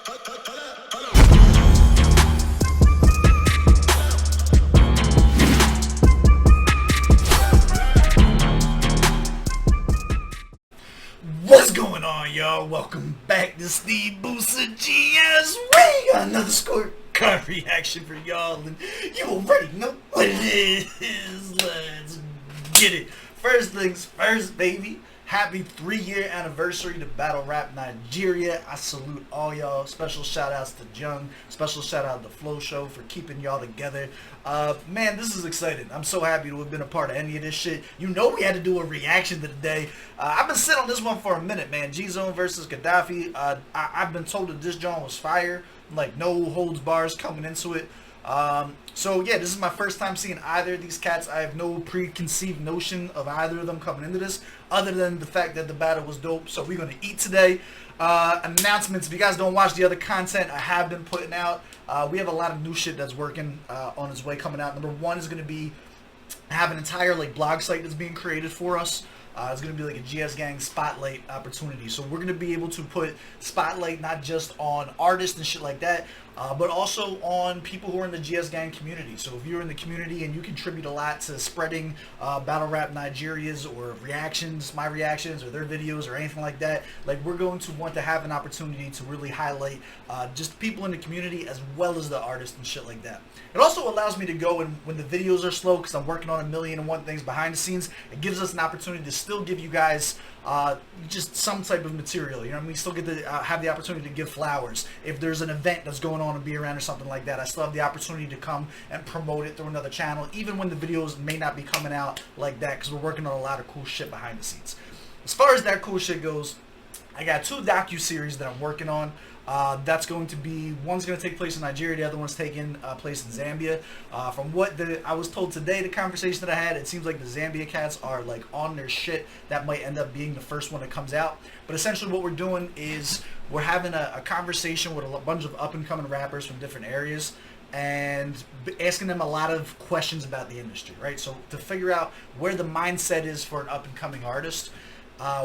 What's going on, y'all? Welcome back to SteveBussaGS. We got another scorecard reaction for y'all, and you already know what it is. Let's get it. First things first, baby. Happy 3-year anniversary to Battle Rap Nigeria. I salute all y'all. Special shout outs to Jung. Special shout out to Flow Show for keeping y'all together. Man, this is exciting. I'm so happy to have been a part of any of this shit. You know we had to do a reaction to the day. I've been sitting on this one for a minute, man. GZONE versus Qhaddafy. I've been told that this joint was fire. Like, no holds bars coming into it. So yeah, this is my first time seeing either of these cats. I have no preconceived notion of either of them coming into this, other than the fact that the battle was dope. So we're gonna eat today. Announcements. If you guys don't watch the other content I have been putting out, we have a lot of new shit that's working on its way coming out. Number one is gonna be have an entire like blog site that's being created for us. It's going to be like a GS Gang spotlight opportunity. So we're going to be able to put spotlight not just on artists and shit like that, but also on people who are in the GS Gang community. So if you're in the community and you contribute a lot to spreading Battle Rap Nigeria's or reactions, my reactions or their videos or anything like that, like we're going to want to have an opportunity to really highlight just people in the community as well as the artists and shit like that. It also allows me to go and when the videos are slow, because I'm working on 1,000,001 things behind the scenes, it gives us an opportunity to still give you guys just some type of material. You know what I mean? Still get to have the opportunity to give flowers. If there's an event that's going on and be around or something like that, I still have the opportunity to come and promote it through another channel, even when the videos may not be coming out like that, because we're working on a lot of cool shit behind the scenes. As far as that cool shit goes, I got 2 docu-series that I'm working on. That's going to be, one's going to take place in Nigeria, the other one's taking place in Zambia. From what I was told today, the conversation that I had, it seems like the Zambia cats are like on their shit. That might end up being the first one that comes out. But essentially what we're doing is we're having a conversation with a bunch of up-and-coming rappers from different areas and asking them a lot of questions about the industry, right? So to figure out where the mindset is for an up-and-coming artist.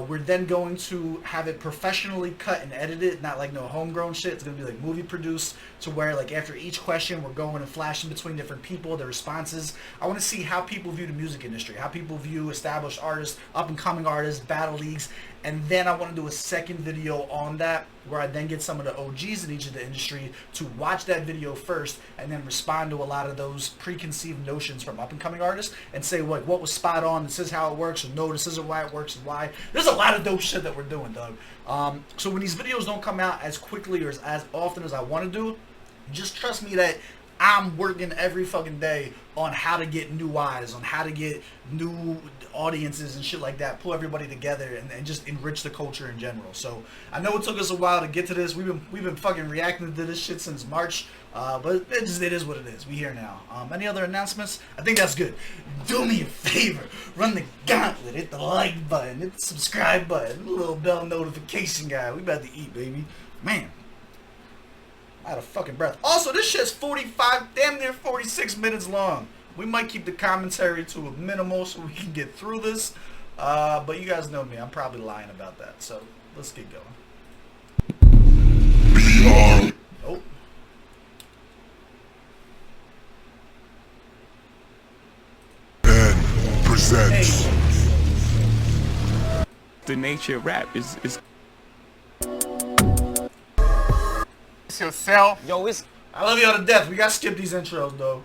We're then going to have it professionally cut and edited, not like no homegrown shit. It's going to be like movie produced, to where like after each question we're going and flashing between different people, their responses. I want to see how people view the music industry, how people view established artists, up and coming artists, battle leagues, and then I want to do a second video on that where I then get some of the OGs in each of the industry to watch that video first and then respond to a lot of those preconceived notions from up and coming artists and say like what was spot on, this is how it works, or no, this isn't why it works and why. There's a lot of dope shit that we're doing, dog. So when these videos don't come out as quickly or as often as I want to do, just trust me that I'm working every fucking day on how to get new eyes, on how to get new audiences and shit like that, pull everybody together and just enrich the culture in general. So I know it took us a while to get to this. We've been fucking reacting to this shit since March, but it is what it is. We here now. Any other announcements? I think that's good. Do me a favor, run the gauntlet, hit the like button, hit the subscribe button, the little bell notification guy. We about to eat, baby. Man, out of fucking breath. Also, this shit's 45, damn near 46 minutes long. We might keep the commentary to a minimal so we can get through this. But you guys know me, I'm probably lying about that. So let's get going. Oh. And presents. Hey. The nature of rap is yourself. yo, it's I love y'all to death. We gotta skip these intros though.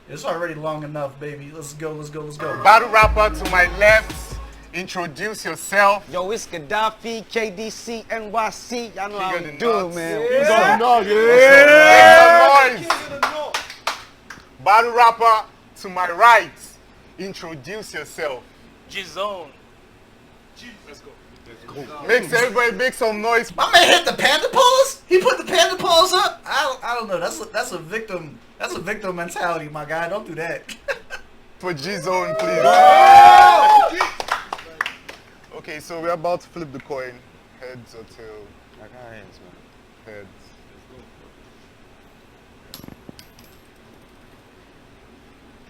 It's already long enough, baby. Let's go, let's go, let's go. Battle rapper to my left, introduce yourself. yo, it's Qhaddafy, KDC, NYC. Y'all know how King we of the do it, Nuts. man. Yeah. Make some noise. Battle rapper to my right, introduce yourself. GZONE. Let's go. Makes everybody make some noise. My man hit the panda pause? He put the panda pause up? I don't know. That's a victim mentality, my guy. Don't do that. For GZONE, please. Okay, so we're about to flip the coin. Heads or tails? I got hands, man. Heads.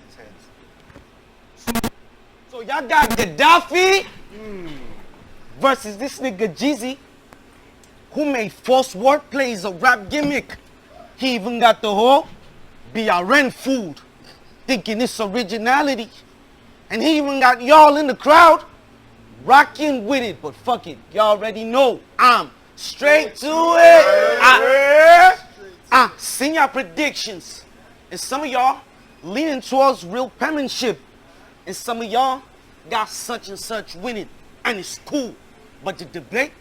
It's heads. So y'all got Gaddafi versus this nigga Jeezy, who made false wordplays a rap gimmick. He even got the whole BRN food, thinking it's originality. And he even got y'all in the crowd rocking with it. But fuck it, y'all already know I'm straight to it. I seen y'all predictions. And some of y'all leaning towards real penmanship. And some of y'all got such and such winning. And it's cool. But the debate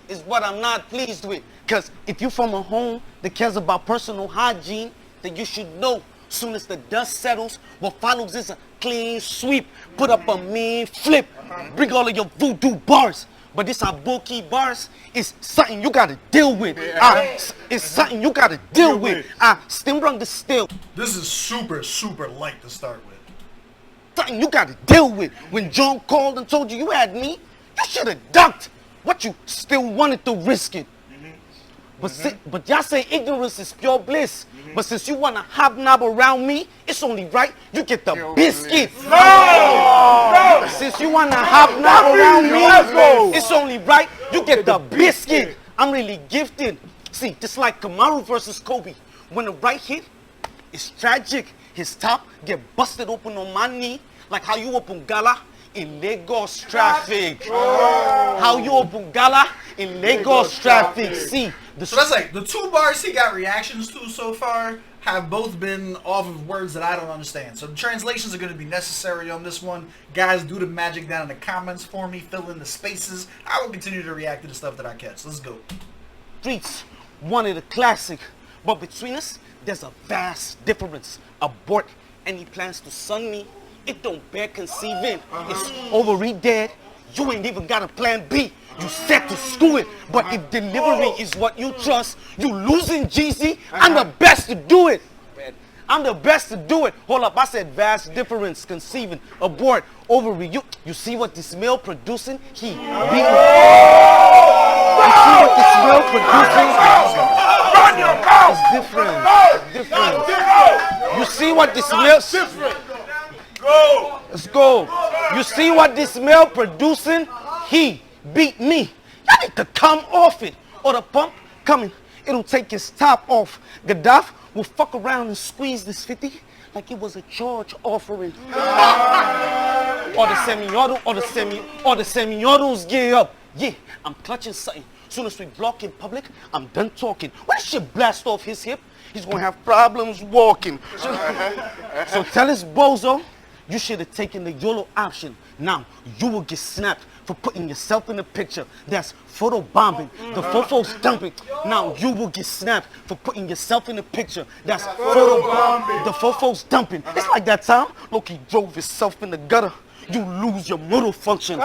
is what I'm not pleased with. Because if you're from a home that cares about personal hygiene, then you should know soon as the dust settles, what follows is a clean sweep. Put up a mean flip. Bring all of your voodoo bars. But this Aboki bars is something you gotta deal with. It's something you gotta deal with. Still run the still. This is super, super light to start with. Something you gotta deal with. When John called and told you you had me, you should have ducked. What you still wanted to risk it. But y'all say ignorance is pure bliss. But since you wanna hobnob around me, it's only right you get the biscuit. No! Since you wanna hobnob around me, it's only right you get the biscuit. I'm really gifted. See, just like Kamaru versus Kobe. When the right hit, it's tragic. His top get busted open on my knee, like how you open Gala in Lagos traffic. How you open Gala in Lagos traffic. See, so that's like the 2 bars he got reactions to so far have both been off of words that I don't understand. So the translations are going to be necessary on this one. Guys, do the magic down in the comments for me. Fill in the spaces. I will continue to react to the stuff that I catch. Let's go. Streets wanted a classic, but between us, there's a vast difference. Abort any plans to sun me. It don't bear conceiving. It's already dead. You ain't even got a plan B. You set to screw it. But if delivery is what you trust, you losing GZ. I'm the best to do it. I'm the best to do it. Hold up, I said vast difference, conceiving, abort, ovary. You see what this male producing? He beating. You see what this male producing? It's different. It's different. You see what this male... Go. Let's go. You see what this male producing? He beat me. Y'all need to come off it. Or the pump coming. It'll take his top off. Gaddafi will fuck around and squeeze this 50 like it was a charge offering. Or the semi-auto, or the semi-autos gear up. Yeah, I'm clutching something. Soon as we block in public, I'm done talking. When this shit blast off his hip, he's gonna have problems walking. So tell his bozo, you should have taken the YOLO option. Now, you will get snapped for putting yourself in the picture. That's photo bombing. The fofos dumping. Now, you will get snapped for putting yourself in the picture. That's photo bombing. The fofos dumping. It's like that time Loki drove himself in the gutter. You lose your motor function.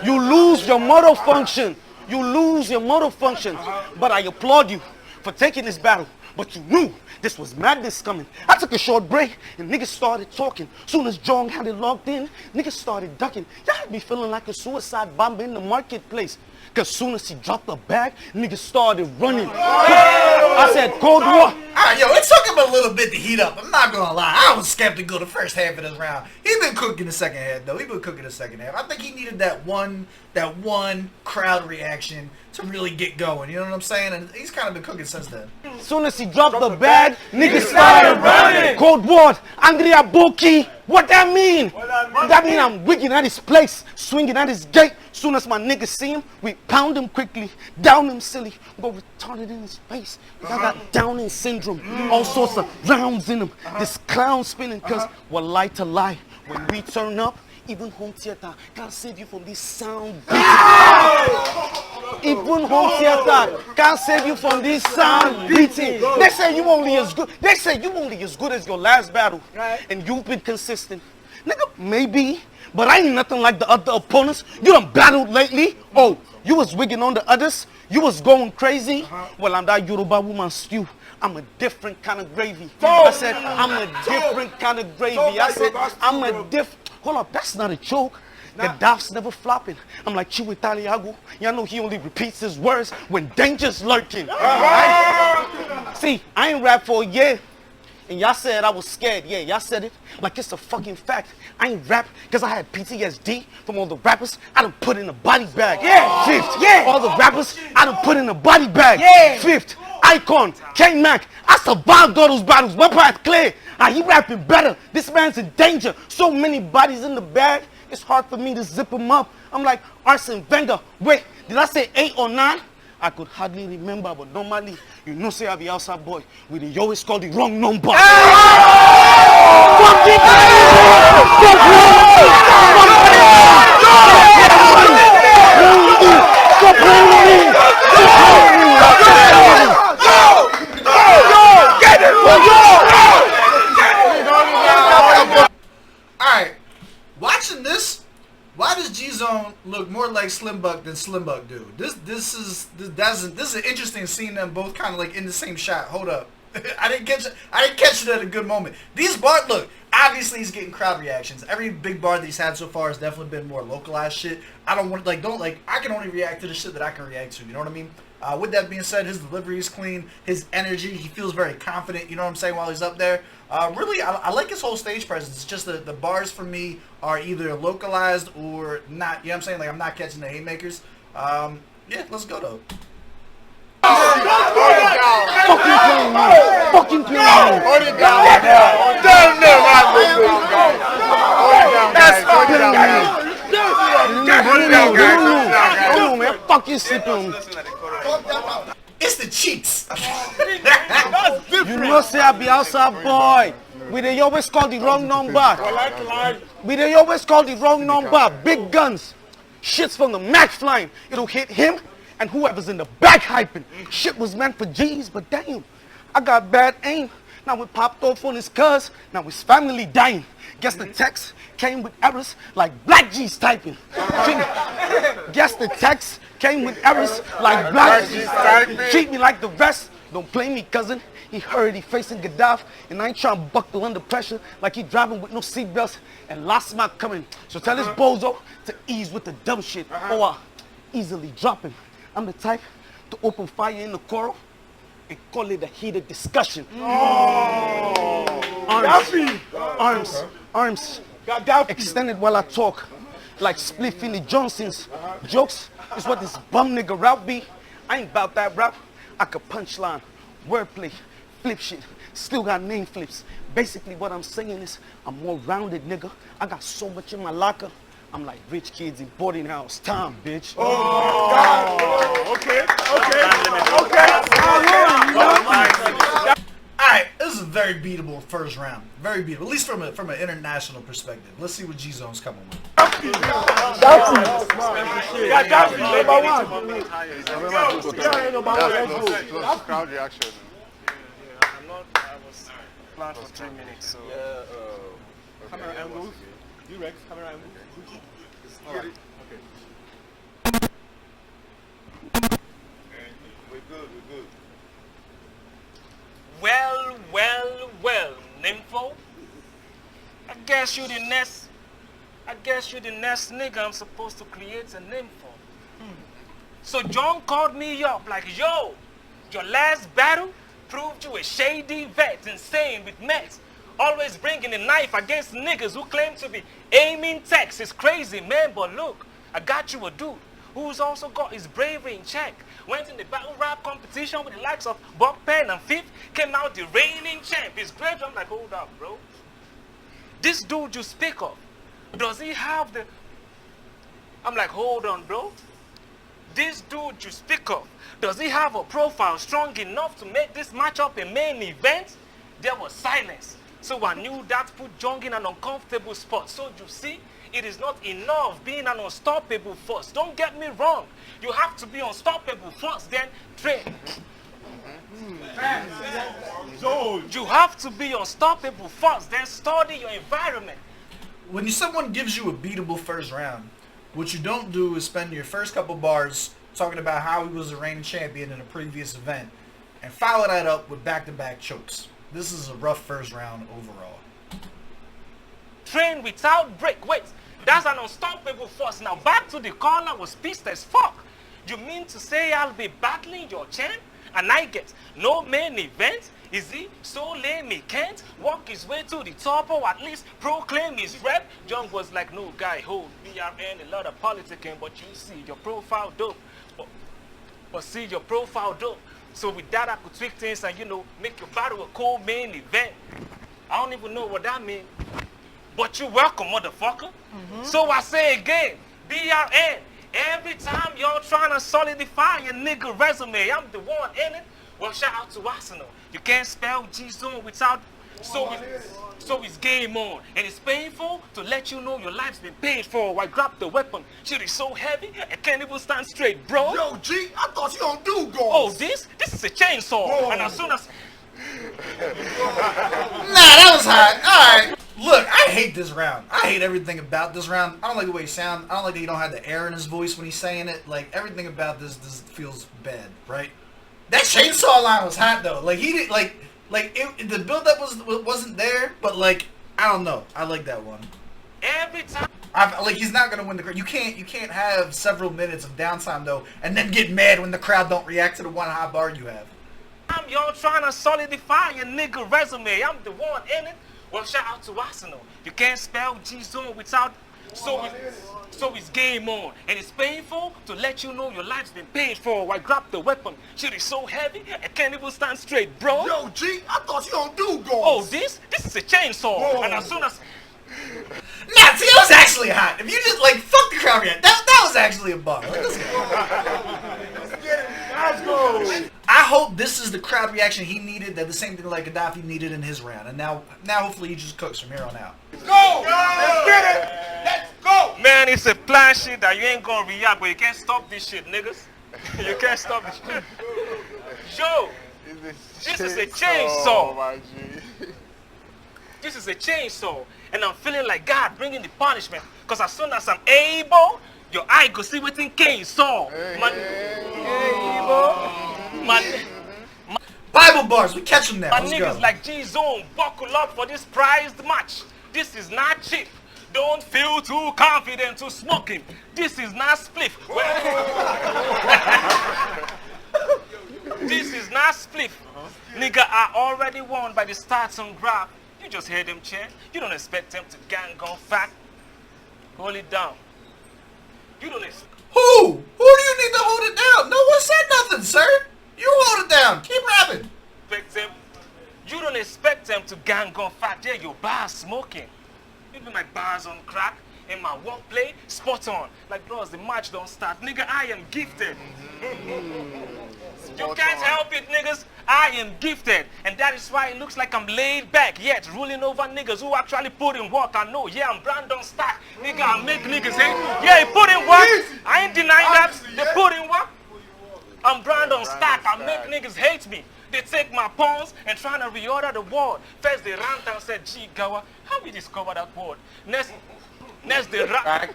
You lose your motor function. You lose your motor function. But I applaud you for taking this battle. But you knew this was madness coming. I took a short break and niggas started talking. Soon as Jong had it logged in, niggas started ducking. Y'all had me feeling like a suicide bomb in the marketplace. Cause soon as he dropped the bag, niggas started running. I said, Cold War. Yo, it took him a little bit to heat up. I'm not gonna lie. I was skeptical the first half of this round. He been cooking the second half, though. He been cooking the second half. I think he needed that one crowd reaction to really get going. You know what I'm saying? And he's kind of been cooking since then. Soon as he dropped the bag, niggas started running. Cold War, Angry Aboki. What that mean? That mean I'm wigging at his place, swinging at his gate. Soon as my niggas see him, we pound him quickly, down him silly, go retarded in his face. I got Downing syndrome, all sorts of rounds in him. This clown spinning, cause we're lie to lie. When we turn up, even home theater can't save you from this sound beating. Even home theater can't save you from this sound beating. They say you only as good. They say you only as good as your last battle, and you've been consistent. Nigga, maybe, but I ain't nothing like the other opponents. You done battled lately. Oh, you was wigging on the others. You was going crazy. Well, I'm that Yoruba woman stew. I'm a different kind of gravy. I said, I'm a different kind of gravy. I said, I'm a different. Hold up, that's not a joke. Gaddafi's never flopping. I'm like Chiu Italiago. Y'all know he only repeats his words when danger's lurking. Right? See, I ain't rap for a year. And y'all said I was scared. Yeah, y'all said it like it's a fucking fact. I ain't rap because I had PTSD from all the rappers I done put in a body bag. Yeah. Fifth. Yeah. All the rappers I done put in a body bag. Yeah. Fifth. Icon. K-Mac. I survived all those battles. My path clear. He rapping better. This man's in danger. So many bodies in the bag. It's hard for me to zip them up. I'm like Arsene Wenger. Wait, did I say 8 or 9? I could hardly remember, but normally, you know, say I be outside boy. We the always call the wrong number. Fuck it! Stop playing with me! Get it! Alright, watching this, why does GZONE look more like Slim Buck than Slim Buck do? This is an interesting seeing them both kind of like in the same shot. Hold up, I didn't catch it at a good moment. These bars, look, obviously he's getting crowd reactions. Every big bar that he's had so far has definitely been more localized shit. I don't want I can only react to the shit that I can react to. You know what I mean? With that being said, his delivery is clean. His energy, he feels very confident. You know what I'm saying? While he's up there, really, I like his whole stage presence. It's just the bars for me are either localized or not. You know what I'm saying? Like I'm not catching the haymakers. Yeah, let's go though. Fucking play me. Hold it down. Damn near my Oh man, fuck you sleeping. It's the cheeks. You know say I be outside boy. We they always call the wrong number. We they always call the wrong number. Big guns. Shit's from the Mac flying. It'll hit him and whoever's in the back hyping. Shit was meant for G's, but damn, I got bad aim. Now we popped off on his cuz. Now his family dying. Guess the text came with errors like Black G's typing. Guess the text came with errors like Black G's typing. Treat me like the rest. Don't play me, cousin. He heard he facing Gaddafi, and I ain't trying to buckle under pressure like he driving with no seatbelts and lost my coming. So tell this bozo to ease with the dumb shit, or I'll easily drop him. I'm the type to open fire in the quarrel and call it a heated discussion. Arms extended while I talk, like split Philly Johnson's. Jokes is what this bum nigga rap be. I ain't about that rap. I could punchline, wordplay, flip shit. Still got name flips. Basically what I'm saying is I'm more rounded, nigga. I got so much in my locker. I'm like rich kids in boarding house. Time, bitch. Okay. Alright, this is a very beatable first round. Very beatable, at least from an international perspective. Let's see what GZONE's coming with. Crowd reaction. I was planned for 3 minutes, so. Camera angles. You Rex, camera angles. Alright. Okay. We're good. Well, Nympho. I guess you the next nigga I'm supposed to create a name for. So John called me up like, yo, your last battle proved you a shady vet, insane with meds. Always bringing a knife against niggas who claim to be aiming text. It's crazy, man, but look, I got you a dude who's also got his bravery in check. Went in the battle rap competition with the likes of Buck Penn and Fifth, came out the reigning champ. His great. I'm like, hold up, bro. This dude you speak of, does he have the... I'm like, hold on, bro. This dude you speak of, does he have a profile strong enough to make this matchup a main event? There was silence. So I knew that put Jong in an uncomfortable spot. So you see, it is not enough being an unstoppable force. Don't get me wrong. You have to be unstoppable first, then train. You have to be unstoppable first, then study your environment. When someone gives you a beatable first round, what you don't do is spend your first couple bars talking about how he was the reigning champion in a previous event and follow that up with back-to-back chokes. This is a rough first round overall. Train without break. Wait, that's an unstoppable force. Now back to the corner was pissed as fuck. You mean to say I'll be battling your champ and I get no main event? Is he so lame he can't walk his way to the top or at least proclaim his rep? John was like, no guy, hold BRN, a lot of politicking, but you see your profile dope. But see your profile dope. So with that I could tweak things and make your battle a cool main event. I don't even know what that means. But you welcome, motherfucker. So I say again, BRN, every time y'all trying to solidify your nigga resume, I'm the one in it. Well, shout out to Arsenal. You can't spell GZONE without, so it's game on. And it's painful to let you know your life's been paid for. I grabbed the weapon. Shit is so heavy, I can't even stand straight, bro. Yo, G, I thought you don't do goals. Oh, this is a chainsaw. Whoa. And as soon as... Nah, that was hot. Alright. Look, I hate this round. I hate everything about this round. I don't like the way he sounds. I don't like that he don't have the air in his voice when he's saying it. Like, everything about this feels bad, right? That chainsaw line was hot, though. Like, he did, the build-up wasn't there, but, like, I don't know. I like that one. Every time... He's not gonna win the crowd. You can't have several minutes of downtime, though, and then get mad when the crowd don't react to the one hot bar you have. Y'all trying to solidify your nigga resume. I'm the one in it. Well, shout out to Arsenal. You can't spell GZONE without... So it's game on. And it's painful to let you know your life's been paid for. I grabbed the weapon. Shit is so heavy, I can't even stand straight, bro. Yo, G, I thought you don't do goals. Oh, this is a chainsaw. Whoa. And as soon as... Nah, see, that was actually hot. If you just, fuck the crowd react, that was actually a bug. Let's get it. Let's go. I hope this is the crowd reaction he needed, that the same thing like Gaddafi needed in his round. And now hopefully he just cooks from here on out. Let's go. Let's get it. Let's go. Man, it's a plan shit that you ain't gonna react, but you can't stop this shit, niggas. You can't stop this shit. Yo, this is a chainsaw. My G. This is a chainsaw. And I'm feeling like God bringing the punishment. Because as soon as I'm able, your eye go see what in Cain saw. Bible bars, we catch them now. My Let's niggas go. like GZONE, buckle up for this prized match. This is not cheap. Don't feel too confident to smoke him. This is not spliff. This is not spliff. Nigga, I already won by the stats on grab. You just hear them chant. You don't expect them to gang on fact. Hold it down. You don't expect... Who do you need to hold it down? No one said nothing, sir. You hold it down. Keep rapping. Them. You don't expect them to gang on fact. Yeah, your bars smoking. Even my bars on crack. In my workplace, spot on. Like, bros, the match don't start. Nigga, I am gifted. You can't help it, niggas. I am gifted. And that is why it looks like I'm laid back, yet ruling over niggas who actually put in work. I know, yeah, I'm Brandon Stack. Nigga, I make niggas hate. Yeah, he put in work. I ain't denying that. They put in work. I'm Brandon Stack. I make niggas hate me. They take my pawns and trying to reorder the word. First they ran down and said, gee, Gawa, how we discover that word? Next they ran.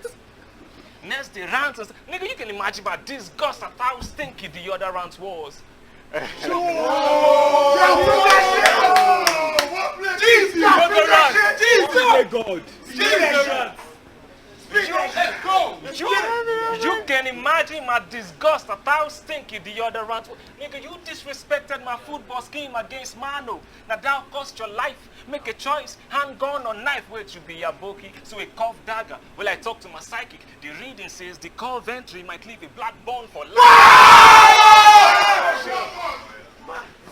Next they ran and said, nigga, you can imagine my disgust at how stinky the other rant was. You can imagine my disgust at how stinky the other rant was. Nigga, you disrespected my football scheme against Mano. Now that cost your life. Make a choice, handgun or knife. Wait, you be Yaboki, so a curved dagger. Well, I talk to my psychic. The reading says the curved entry might leave a black bone for life.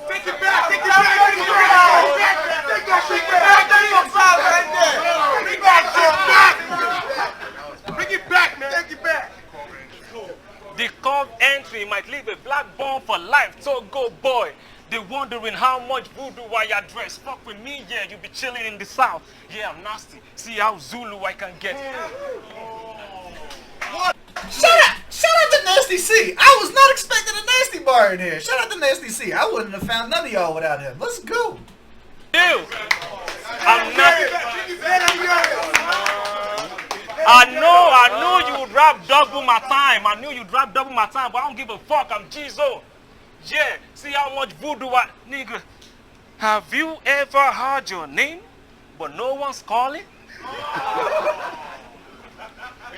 Take it back. Take it back. Take it back. Take that shit back. Bring it back, man. Take it back. The curved entry might leave a black bone for life. Togo boy. They wondering how much voodoo I address. Fuck with me, yeah, you be chilling in the south. Yeah, I'm nasty. See how Zulu I can get. Shout out to Nasty C. I was not expecting a Nasty bar in here. Shout out to Nasty C. I wouldn't have found none of y'all without him. Let's go. I'm not. I know you would rap double my time. I knew you'd rap double my time, but I don't give a fuck. I'm GZONE. Yeah, see how much voodoo I... Nigga, have you ever heard your name, but no one's calling?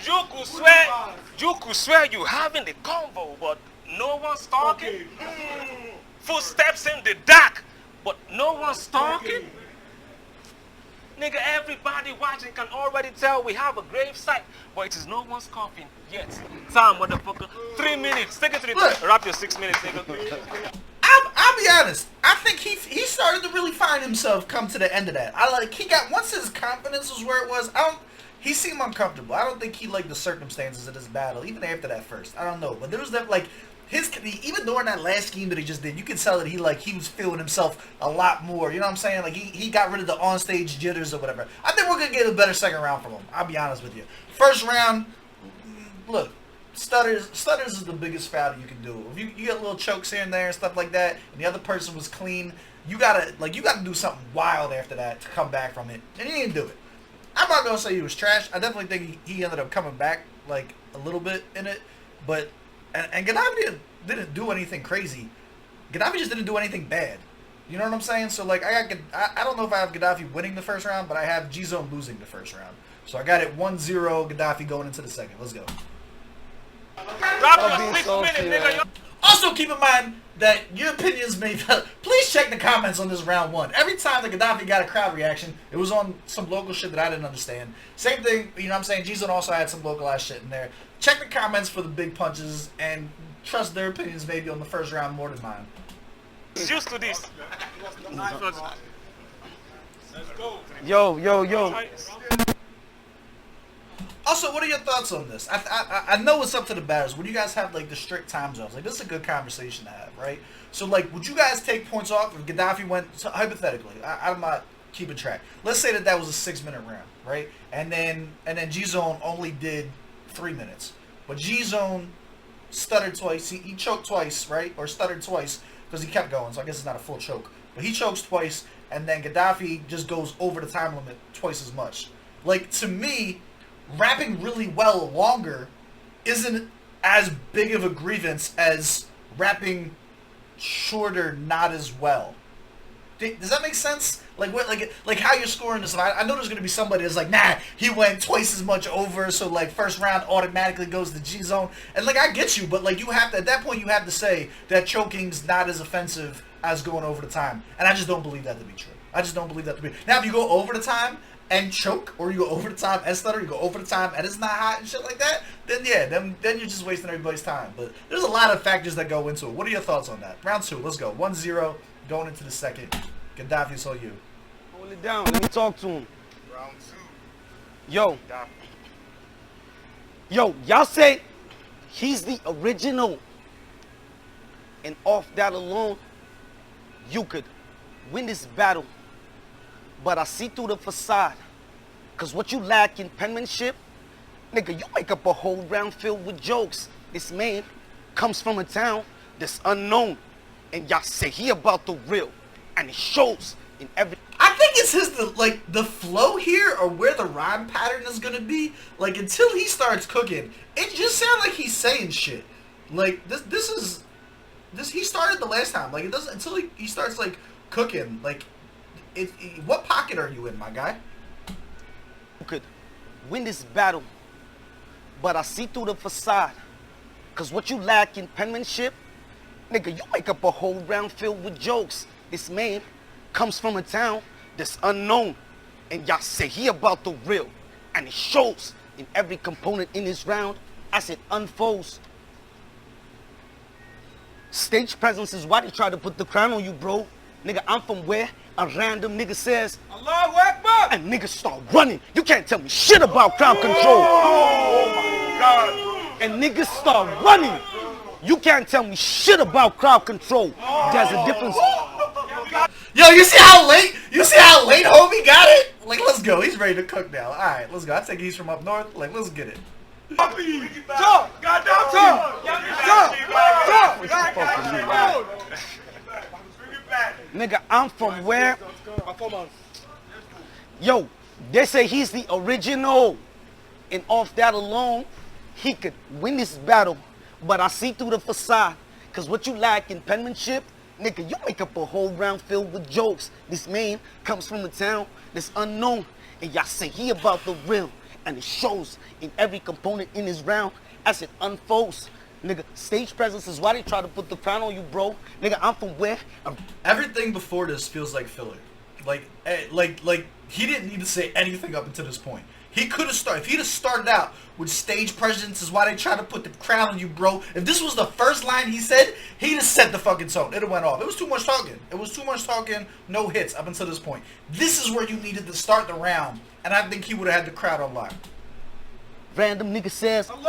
You could swear you having the convo, but no one's talking. Footsteps in the dark, but no one's talking? Nigga, everybody watching can already tell we have a grave site, but it is no one's coffin yet. Time, motherfucker. 3 minutes. Take it to the wrap your 6 minutes, nigga. I'll be honest. I think he started to really find himself come to the end of that. He got, once his confidence was where it was, he seemed uncomfortable. I don't think he liked the circumstances of this battle, even after that first. I don't know, but there was that even during that last scheme that he just did, you could tell that he was feeling himself a lot more. You know what I'm saying? Like he got rid of the onstage jitters or whatever. I think we're gonna get a better second round from him. I'll be honest with you. First round, look, stutters is the biggest foul you can do. If you get little chokes here and there and stuff like that, and the other person was clean, you gotta do something wild after that to come back from it, and he didn't do it. I'm not gonna say he was trash. I definitely think he ended up coming back like a little bit in it, but. And Gaddafi didn't do anything crazy. Gaddafi just didn't do anything bad. You know what I'm saying? So like I don't know if I have Gaddafi winning the first round, but I have GZONE losing the first round. So I got it 1-0 Gaddafi going into the second. Let's go. Drop your 6 minutes, nigga. Also keep in mind that your opinions may... Please check the comments on this round one. Every time that Gaddafi got a crowd reaction, it was on some local shit that I didn't understand. Same thing, you know what I'm saying? GZONE also had some localized shit in there. Check the comments for the big punches and trust their opinions maybe on the first round more than mine. He's used to this. Yo. Also, what are your thoughts on this? I know it's up to the batters. Would you guys have like the strict time zones? Like, this is a good conversation to have, right? So, like, would you guys take points off if Gaddafi went, so hypothetically, I'm not keeping track. Let's say that was a 6-minute round, right? And then GZONE only did 3 minutes. But GZONE stuttered twice. He choked twice, right? Or stuttered twice because he kept going. So I guess it's not a full choke. But he chokes twice, and then Gaddafi just goes over the time limit twice as much. Like, to me, rapping really well longer isn't as big of a grievance as rapping shorter not as well. Does that make sense? Like what? Like how you're scoring this? I know there's gonna be somebody that's like, nah, he went twice as much over, so like first round automatically goes to GZONE. And like I get you, but like you have to, at that point you have to say that choking's not as offensive as going over the time, and I just don't believe that to be true. I just don't believe that to be. Now if you go over the time and choke, or you go over the time and stutter, you go over the time and it's not hot and shit like that, then yeah, then you're just wasting everybody's time. But there's a lot of factors that go into it. What are your thoughts on that? Round two, let's go. 1-0 going into the second. Gaddafi, it's all you. Hold it down. Let me talk to him. Round two. Yo, y'all say he's the original, and off that alone, you could win this battle. But I see through the facade, cause what you lack in penmanship, nigga, you make up a whole round filled with jokes. This man comes from a town that's unknown, and y'all say he about the real, and it shows in every... I think it's the flow here, or where the rhyme pattern is gonna be. Like, until he starts cooking, it just sounds like he's saying shit. Like, he started the last time. Like, it doesn't, until he starts, like, cooking. Like, what pocket are you in, my guy? You could win this battle, but I see through the facade, cause what you lack in penmanship, nigga, you make up a whole round filled with jokes. This man comes from a town that's unknown, and y'all say he about the real, and it shows in every component in this round as it unfolds. Stage presence is why they try to put the crown on you, bro. Nigga, I'm from where a random nigga says, Allahu Akbar, and niggas start running. You can't tell me shit about crowd control. Oh my God. And niggas start running. You can't tell me shit about crowd control. There's a difference. Yo, you see how late homie got it? Like, let's go. He's ready to cook now. All right, let's go. I think he's from up north. Like, let's get it. Nigga, I'm from where? Yo, they say he's the original, and off that alone, he could win this battle. But I see through the facade, cause what you lack in penmanship, nigga, you make up a whole round filled with jokes. This man comes from a town that's unknown, and y'all say he about the real, and it shows in every component in his round as it unfolds. Nigga, stage presence is why they try to put the crown on you, bro. Nigga, I'm from where? Everything before this feels like filler. Like he didn't need to say anything up until this point. He could have started. If he'd have started out with stage presence is why they try to put the crown on you, bro. If this was the first line he said, he'd have set the fucking tone. It'd have went off. It was too much talking. It was too much talking. No hits up until this point. This is where you needed to start the round, and I think he would have had the crowd on lock. Random nigga says, and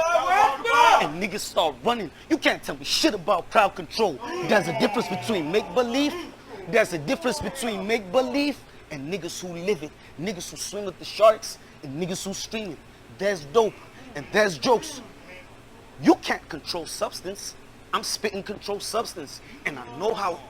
niggas start running. You can't tell me shit about crowd control. There's a difference between make-believe. There's a difference between make-believe and niggas who live it. Niggas who swim with the sharks and niggas who stream it. There's dope and there's jokes. You can't control substance. I'm spitting control substance. And I know how.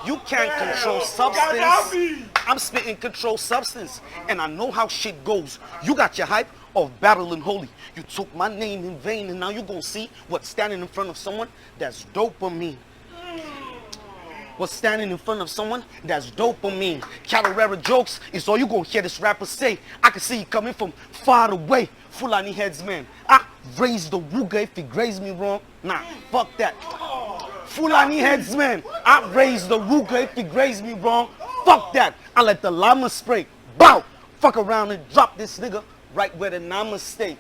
You can't control substance. I'm spitting control substance. And I know how shit goes. You got your hype of battling holy. You took my name in vain and now you gonna see what's standing in front of someone that's dopamine. What's standing in front of someone that's dopamine. Catarera jokes is all you gonna hear this rapper say. I can see you coming from far away. Fulani heads, man. I raise the Ruga if he graze me wrong. Nah, fuck that. Fulani heads, man. I raise the Ruga if he graze me wrong. Fuck that. I let the llama spray. Bow. Fuck around and drop this nigga right where the namaste.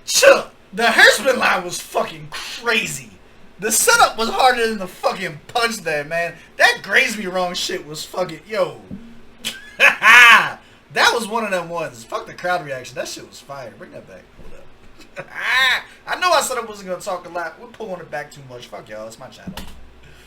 Chuh! The hairspin line was fucking crazy. The setup was harder than the fucking punch there, man. That graze me wrong shit was fucking, yo. That was one of them ones. Fuck the crowd reaction. That shit was fire. Bring that back. Hold up. I know I said I wasn't going to talk a lot. We're pulling it back too much. Fuck y'all. It's my channel.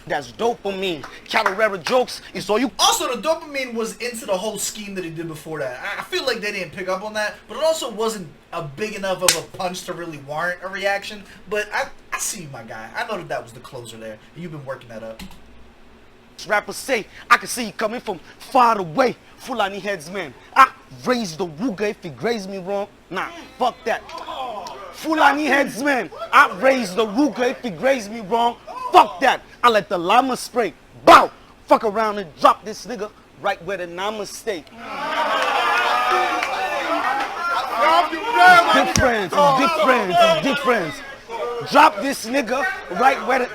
That's dopamine. Catarera jokes is all you. Also, the dopamine was into the whole scheme that he did before that. I feel like they didn't pick up on that, but it also wasn't a big enough of a punch to really warrant a reaction. But I see you, my guy. I know that was the closer there. And you've been working that up. Rappers say, I can see you coming from far away. Fulani heads, man. I raise the Ruga if he graze me wrong. Nah, fuck that. Fulani heads, man. I raise the Ruga if he graze me wrong. Fuck that. I let the llama spray. Bow. Fuck around and drop this nigga right where the namaste. Difference, it's difference. Drop this nigga right where the...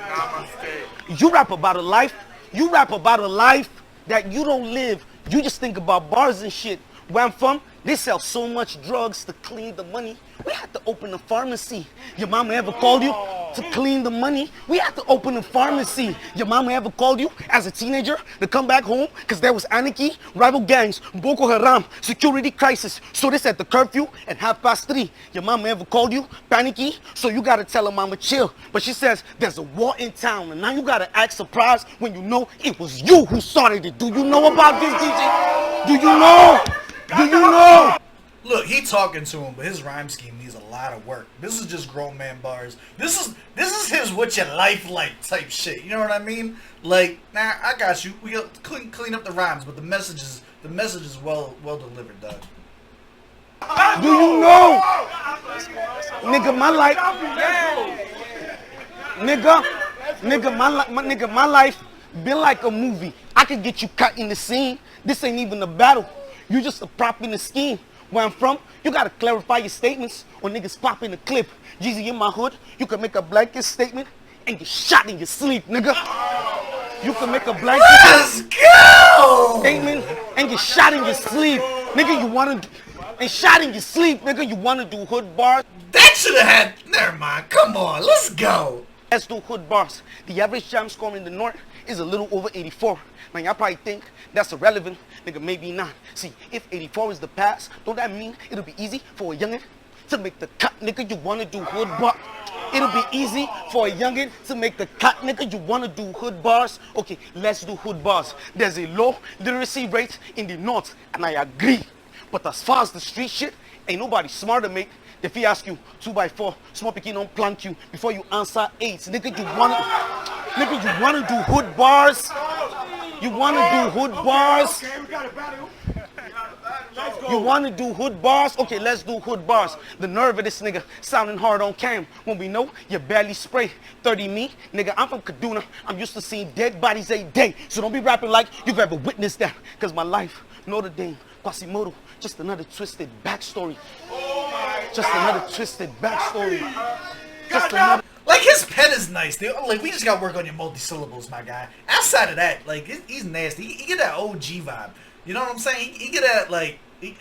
You rap about a life. You rap about a life that you don't live. You just think about bars and shit. Where I'm from, they sell so much drugs to clean the money. We had to open a pharmacy. Your mama ever called you to clean the money? We had to open a pharmacy. Your mama ever called you as a teenager to come back home because there was anarchy, rival gangs, Boko Haram, security crisis. So this at the curfew at 3:30. Your mama ever called you panicky? So you got to tell her mama chill. But she says there's a war in town and now you got to act surprised when you know it was you who started it. Do you know about this, DJ? Do you know? Do you know? Look, he talking to him, but his rhyme scheme needs a lot of work. This is just grown man bars. This is his what your life like type shit. You know what I mean? Like, nah, I got you. We got clean up the rhymes, but the message is well delivered, dog. Do you know? Nigga, my life. Nigga, my life been like a movie. I could get you cut in the scene. This ain't even a battle. You just a prop in the scheme. Where I'm from, you gotta clarify your statements or niggas pop in the clip. Jeezy in my hood, you can make a blanket statement and get shot in your sleep, nigga. You can make a blanket statement and get shot in your sleep. Nigga, you wanna and shot in your sleep, nigga, you wanna do hood bars? That should have had, never mind, come on, let's go. Let's do hood bars. The average jam score in the north is a little over 84. Now y'all probably think that's irrelevant. Nigga, maybe not. See, if 84 is the past, don't that mean it'll be easy for a youngin' to make the cut, nigga? You wanna do hood bar? It'll be easy for a youngin' to make the cut, nigga. You wanna do hood bars? Okay, let's do hood bars. There's a low literacy rate in the north, and I agree. But as far as the street shit, ain't nobody smarter, mate. If he ask you 2x4, small picking don't plant you before you answer 8. Nigga, you wanna do hood bars? You wanna do hood bars? You wanna do hood bars? Okay, let's do hood bars. The nerve of this nigga sounding hard on cam when we know you barely spray. 30 me, nigga, I'm from Kaduna. I'm used to seeing dead bodies a day. So don't be rapping like you've ever witnessed that. Cause my life, Notre Dame, Quasimodo, just another twisted backstory. Just another twisted backstory. Just another. Like, his pen is nice, dude. Like, we just gotta work on your multi-syllables, my guy. Outside of that, like, he's nasty. He get that OG vibe. You know what I'm saying? He get that, like, he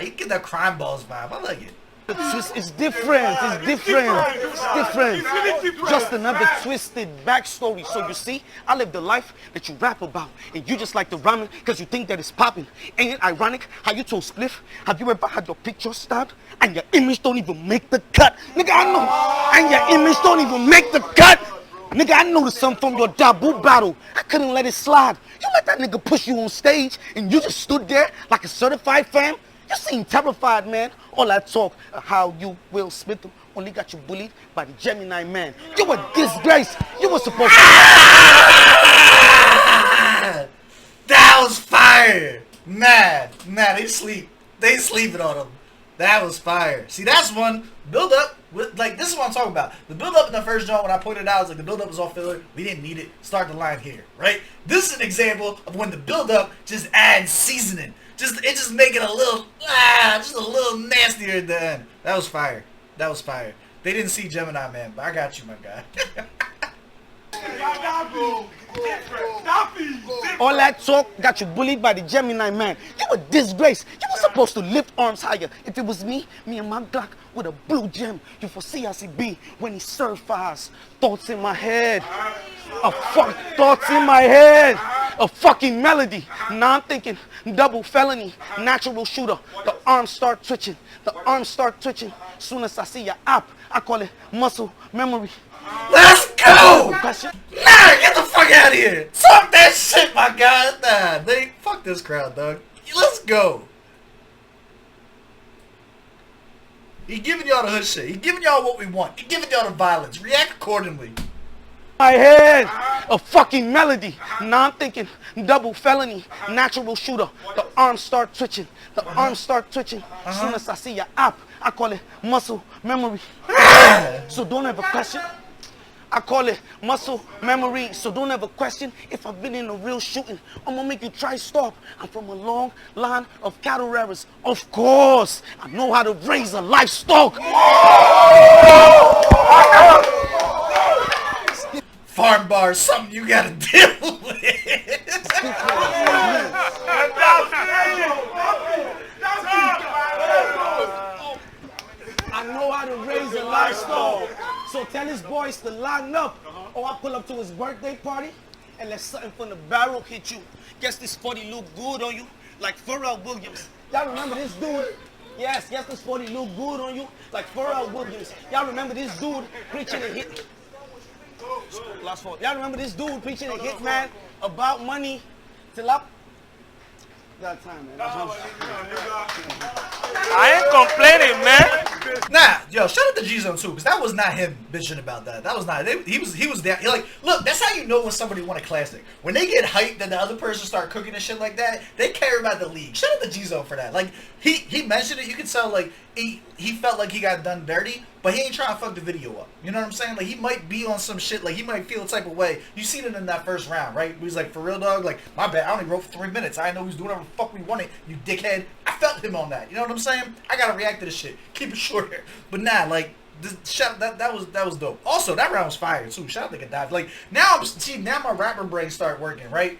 get that Crime Balls vibe. I like it. It's different. It's different. It's different. Just another twisted backstory. So you see, I live the life that you rap about, and you just like the rhyming because you think that it's popping. Ain't it ironic how you told Spliff? Have you ever had your picture stabbed and your image don't even make the cut? Nigga, I know. And your image don't even make the cut. Nigga, I noticed something from your Dabu battle. I couldn't let it slide. You let that nigga push you on stage, and you just stood there like a certified fan. You seem terrified, man. All that talk of how you Will Smith only got you bullied by the Gemini man. You a disgrace. You were supposed to. That was fire. Nah, they sleep. They sleeping on him. That was fire. See, that's one build up. Like, this is what I'm talking about. The build up in the first joint, when I pointed it out, I was like, the build up was all filler. We didn't need it. Start the line here, right? This is an example of when the build up just adds seasoning. It just make it a little, just a little nastier at the end. That was fire. That was fire. They didn't see Gemini Man, but I got you, my guy. All that talk got you bullied by the Gemini man. You a disgrace. You were supposed to lift arms higher. If it was me and my Glock with a blue gem, you foresee as he be when he certifies. Thoughts in my head. Thoughts in my head. A fucking melody. Now I'm thinking double felony. Natural shooter. The arms start twitching. The arms start twitching. Soon as I see your app, I call it muscle memory. Let's go! Nah, get the fuck out of here! Talk that shit, my guy! Nah, fuck this crowd, dog. Let's go! He giving y'all the hood shit. He giving y'all what we want. He giving y'all the violence. React accordingly. My head, a fucking melody. Now I'm thinking double felony, natural shooter. The arms start twitching. The arms start twitching. Soon as I see your app, I call it muscle memory. So don't ever question. I call it muscle memory. So don't ever question if I've been in a real shooting. I'm gonna make you try stop. I'm from a long line of cattle rearers. Of course, I know how to raise a livestock. Farm bar is something you gotta deal with. I know how to raise a livestock. So tell his boys to line up, or I'll pull up to his birthday party and let something from the barrel hit you. Guess this 40 look good on you, like Pharrell Williams. Y'all remember this dude? Yes, this 40 look good on you, like Pharrell Williams. Y'all remember this dude preaching a hit? Last one. Y'all remember this dude preaching a hit, man, about money till up? That time, man. I ain't complaining, man. Nah, yo, shout out to GZONE too, because that was not him bitching about that. That was not. He was there. He like, look, that's how you know when somebody won a classic. When they get hyped and the other person start cooking and shit like that, they care about the league. Shout out to GZONE for that. Like, he mentioned it. You can tell like he felt like he got done dirty, but he ain't trying to fuck the video up. You know what I'm saying? Like, he might be on some shit. Like, he might feel a type of way. You seen it in that first round, right? He was like, for real, dog. Like, my bad. I only wrote for 3 minutes. I didn't know he was doing whatever the fuck we wanted. You dickhead. I felt him on that. You know what I'm saying? I gotta react to this shit. Keep it short. But nah, like, that was dope. Also, that round was fire too. Shout out to Gaddafi. Like, now my rapper brain start working, right?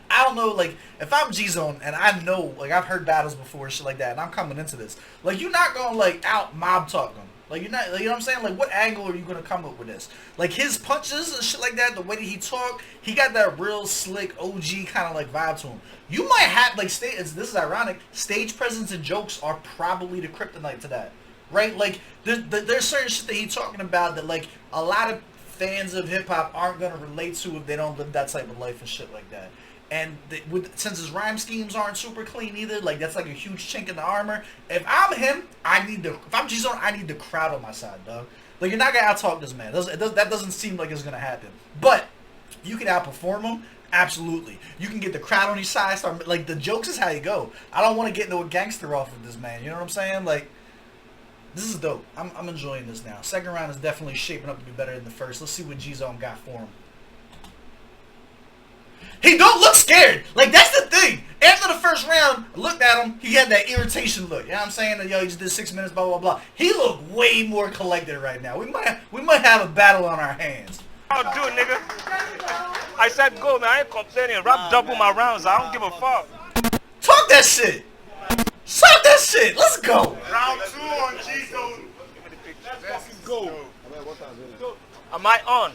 I don't know, like, if I'm GZONE and I know, like, I've heard battles before and shit like that, and I'm coming into this, like, you're not gonna, like, out mob talk them. Like, you're not, like, you know what I'm saying? Like, what angle are you gonna come up with this? Like, his punches and shit like that, the way that he talk, he got that real slick OG kind of, like, vibe to him. You might have, like, this is ironic, stage presence and jokes are probably the kryptonite to that. Right? Like, there's certain shit that he's talking about that, like, a lot of fans of hip-hop aren't gonna relate to if they don't live that type of life and shit like that. And since his rhyme schemes aren't super clean either, like, that's like a huge chink in the armor. If I'm him, if I'm GZONE, I need the crowd on my side, dog. Like, you're not gonna out-talk this man. That doesn't seem like it's gonna happen. But you can outperform him, absolutely. You can get the crowd on your side. Start, like, the jokes is how you go. I don't want to get into a gangster off of this man. You know what I'm saying? Like, this is dope. I'm enjoying this now. Second round is definitely shaping up to be better than the first. Let's see what GZONE got for him. He don't look scared. Like, that's the thing. After the first round, I looked at him, he had that irritation look. You know what I'm saying? That, yo, he just did 6 minutes, blah, blah, blah. He looked way more collected right now. We might have a battle on our hands. I'll do it, nigga. I said go, man. I ain't complaining. Rap double my rounds. I don't give a fuck. Talk that shit. Talk that shit. Let's go. Round 2 on GZONE. Let's go. Am I on?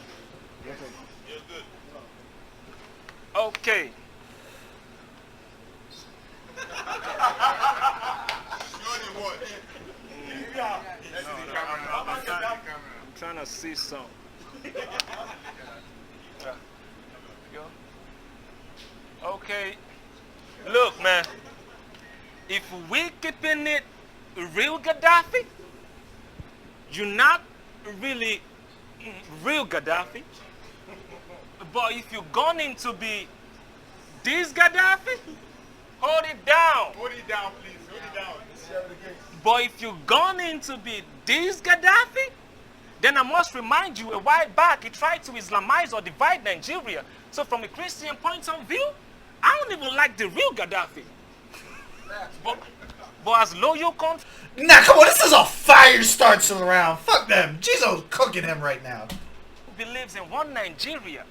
Okay. I'm trying to see some. Okay. Look, man. If we keeping it real Gaddafi, you're not really real Gaddafi. But if you're going to be this Gaddafi, hold it down. Hold it down, please. Hold it down. But if you're going to be this Gaddafi, then I must remind you, a while back, he tried to Islamize or divide Nigeria. So from a Christian point of view, I don't even like the real Gaddafi. But as loyal country... Nah, come on, this is a fire start to the round. Fuck them. GZONE's cooking him right now. believes in one Nigeria.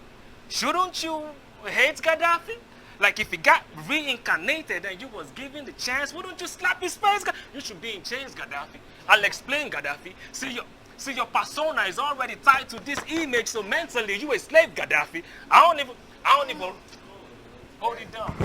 Shouldn't you hate Gaddafi? Like if he got reincarnated and you was given the chance, wouldn't you slap his face? You should be in chains, Gaddafi. I'll explain, Gaddafi. See your persona is already tied to this image, so mentally you a slave, Gaddafi. I don't even hold it down.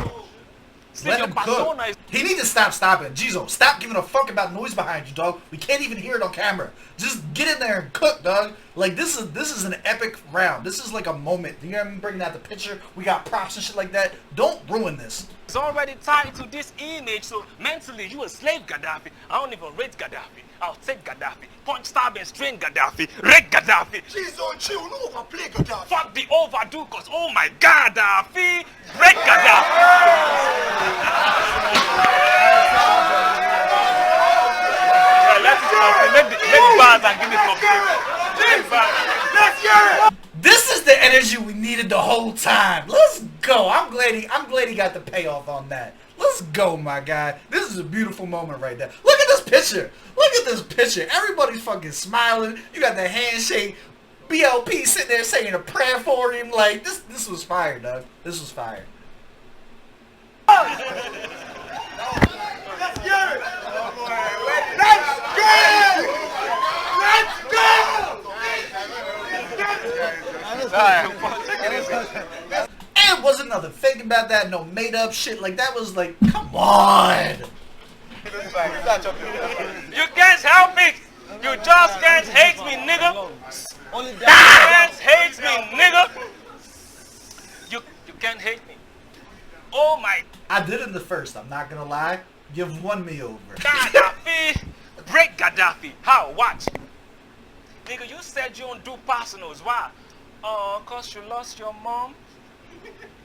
See, Let your him persona cook. is... He need to stop stopping. GZONE, stop giving a fuck about noise behind you, dog. We can't even hear it on camera. Just get in there and cook, dog. Like this is an epic round. This is like a moment. You know what I mean? Bringing out the picture. We got props and shit like that. Don't ruin this. It's already tied to this image, so mentally you a slave, Gaddafi. I don't even rate Gaddafi. I'll take Gaddafi. Punch, stab, and string Gaddafi. Rate Gaddafi. GZONE chill, no overplay Gaddafi. Fuck the overdo, cause oh my God, Gaddafi. Rate Gaddafi. Let's bars and give me complete. Let's hear it. This is the energy we needed the whole time. Let's go. I'm glad he got the payoff on that. Let's go, my guy. This is a beautiful moment right there. Look at this picture. Look at this picture. Everybody's fucking smiling. You got the handshake. BLP sitting there saying a prayer for him. Like this was fire, dog. This was fire. Let's hear it. Let's go. Let's go. And wasn't nothing fake about that. No made up shit. Like that was like, come on. You can't help it. You just can't hate me, nigga. You can't hate me, nigga. You can't hate me. Oh my. I did in the first. I'm not gonna lie. You've won me over. Gaddafi. Break Gaddafi. How? Watch. Nigga, you said you don't do personals. Why? Cause you lost your mom.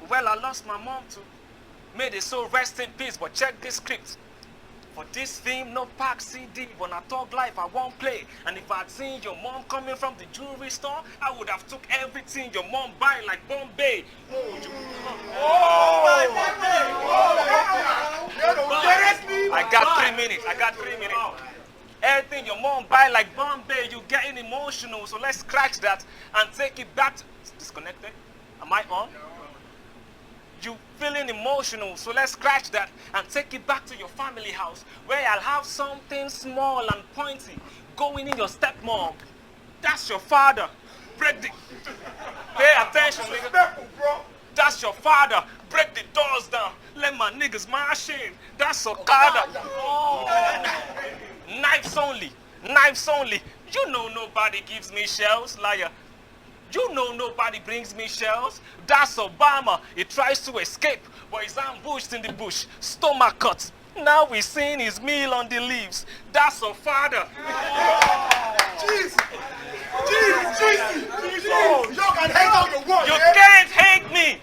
Well, I lost my mom too. May the soul rest in peace, but check this script. For this film, no pack CD. When I talk life, I won't play. And if I'd seen your mom coming from the jewelry store, I would have took everything your mom buy like Bombay. I got 3 minutes. I got 3 minutes. Everything your mom buy like Bombay, you getting emotional. So let's scratch that and take it back to... Disconnected? Am I on? You feeling emotional, so let's scratch that and take it back to your family house where I'll have something small and pointy going in your stepmom. That's your father. Break the... Pay attention, nigga. That's your father. Break the doors down. Let my niggas march in. That's Okada. Knives only. Knives only. You know nobody gives me shells, liar. You know nobody brings me shells. That's Obama. He tries to escape, but he's ambushed in the bush. Stomach cut. Now we're seeing his meal on the leaves. That's our father. Jesus. Y'all can hate all you want. You can't hate me.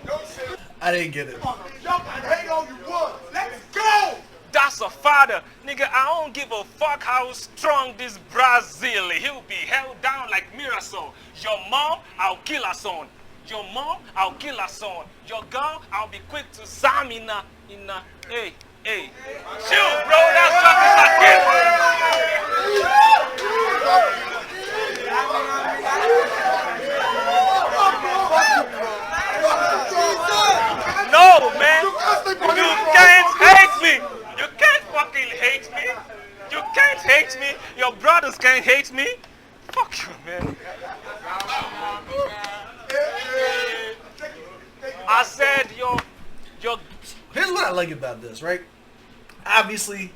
I didn't get it. Y'all can hate all you want. Let's go. That's a father. Nigga, I don't give a fuck how strong this Brazil. He'll be held down like Mirasol. Your mom, I'll kill her son. Your mom, I'll kill her son. Your girl, I'll be quick to zam in a, hey, hey. Chill, bro, that's just a kid. No, man, you can't hate me. You can't fucking hate me. You can't hate me. Your brothers can't hate me. Fuck you, man. I said your. Here's what I like about this, right? Obviously,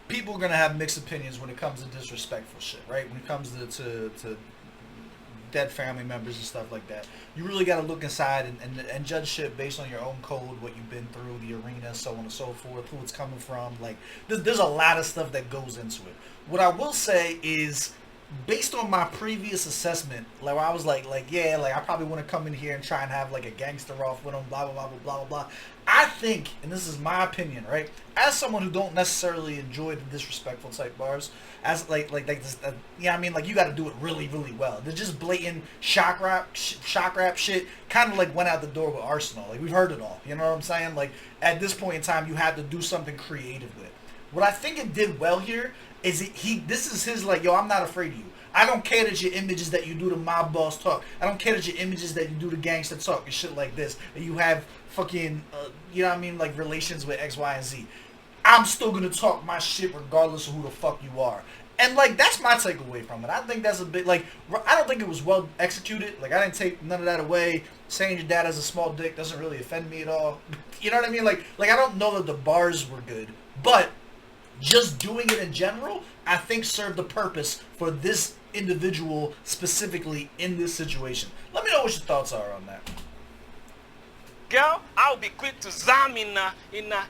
people are gonna have mixed opinions when it comes to disrespectful shit, right? When it comes to dead family members and stuff like that. You really got to look inside and judge shit based on your own code, what you've been through, the arena, so on and so forth, who it's coming from. Like, there's a lot of stuff that goes into it. What I will say is, based on my previous assessment, like I was like yeah, like I probably want to come in here and try and have like a gangster off with them, blah blah blah blah blah blah. I think, and this is my opinion, right? As someone who don't necessarily enjoy the disrespectful type bars, as like this, I mean, like you got to do it really really well. They're just blatant shock rap shit. Kind of like went out the door with Arsenal. Like we've heard it all. You know what I'm saying? Like at this point in time, you had to do something creative with it. What I think it did well here is this is his like, yo, I'm not afraid of you. I don't care that your images that you do the mob boss talk. I don't care that your images that you do the gangster talk and shit like this. That you have fucking, you know what I mean, like relations with X, Y, and Z. I'm still gonna talk my shit regardless of who the fuck you are. And like that's my takeaway from it. I think that's a bit like, I don't think it was well executed. Like I didn't take none of that away. Saying your dad has a small dick doesn't really offend me at all. You know what I mean? Like I don't know that the bars were good, but just doing it in general, I think served the purpose for this individual specifically in this situation. Let me know what your thoughts are on that. Girl, I'll be quick to zam in a,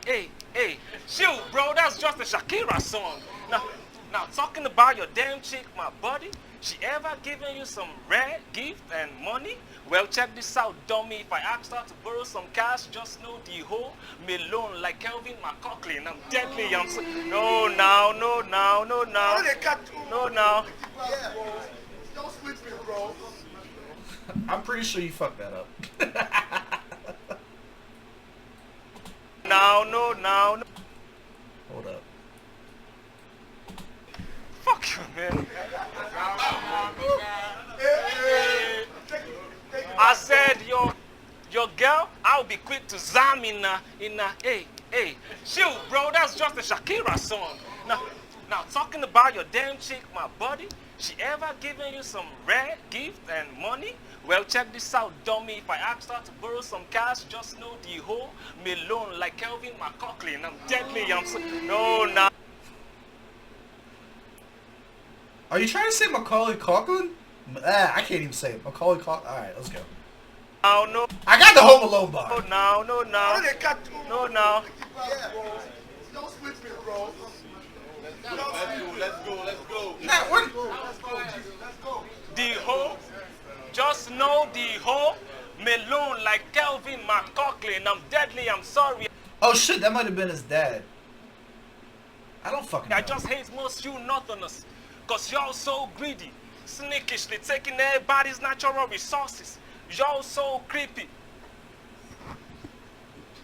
hey, hey. Chill, bro, that's just a Shakira song. Now talking about your damn chick, my buddy, she ever given you some rare gift and money? Well, check this out, dummy. If I asked her to borrow some cash, just know the hoe me alone like Kelvin McCocklin. I'm deadly. No, now. Don't switch me, bro. I'm pretty sure you fucked that up. No. Hold up. Fuck you, man. I said your girl, I'll be quick to zam in a, hey, hey. Chill, bro, that's just a Shakira song. Now talking about your damn chick, my buddy, she ever given you some rare gift and money? Well, check this out, dummy. If I asked her to borrow some cash, just know the hoe me alone like Kelvin McCocklin. I'm deadly. No. Are you trying to say Macaulay Culkin? I can't even say it. Macaulay Culkin. All right, let's go. No. I got the Home Alone bar. No. No. Don't switch me, bro. Let's go. Nah, what? Let's go. The hoe, just know the hoe me alone like Kelvin McCocklin. I'm deadly. I'm sorry. Oh shit, that might have been his dad. I don't fucking know. I just hate most you northerners, cause y'all so greedy, sneakishly taking everybody's natural resources. Y'all so creepy,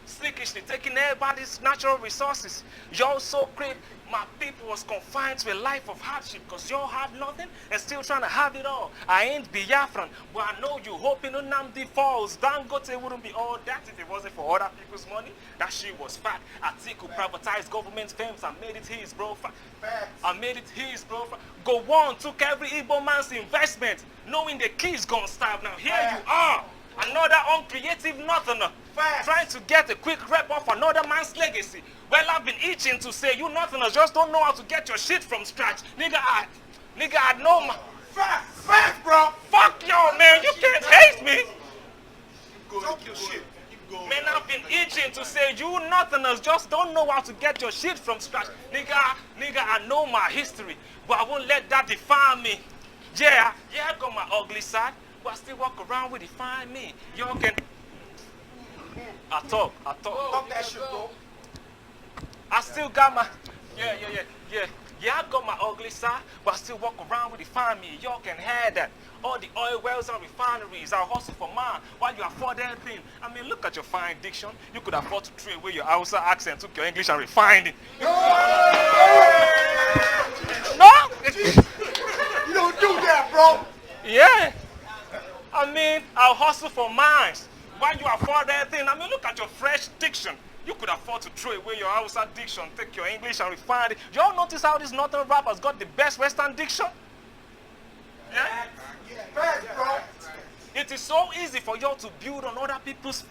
sneakishly taking everybody's natural resources. Y'all so creepy. My people was confined to a life of hardship because y'all had nothing and still trying to have it all. I ain't Biafran, but I know you hoping Nnamdi falls. Dangote wouldn't be all that if it wasn't for other people's money. That shit was fat. Atiku privatized government firms and made it his, bro. Go on, took every Igbo man's investment, knowing the key's gonna starve. Now here you are, another uncreative northerner, trying to get a quick rep off another man's legacy. Well, I've been itching to say you northerners just don't know how to get your shit from scratch. Nigga, I know my... Facts, bro. Fuck y'all, man. You can't hate me. Talk your shit. Man, I've been itching to say you northerners just don't know how to get your shit from scratch. Nigga, I know my history, but I won't let that define me. Yeah, I got my ugly side, but I still walk around with define me. Y'all can... I talk. Talk that shit, bro. I still got my... Yeah. Yeah, I got my ugly side, but I still walk around with the family. Y'all can have that. All the oil wells and refineries, I'll hustle for mine while you afford everything. I mean, look at your fine diction. You could afford to trade away your Hausa accent, took your English and refined it. No? You don't do that, bro. Yeah. I mean, I'll hustle for mine while you afford everything. I mean, look at your fresh diction. You could afford to throw away your Hausa diction, take your English and refine it. Y'all notice how this northern rappers got the best Western diction? Yeah? It is so easy for y'all to build on other people's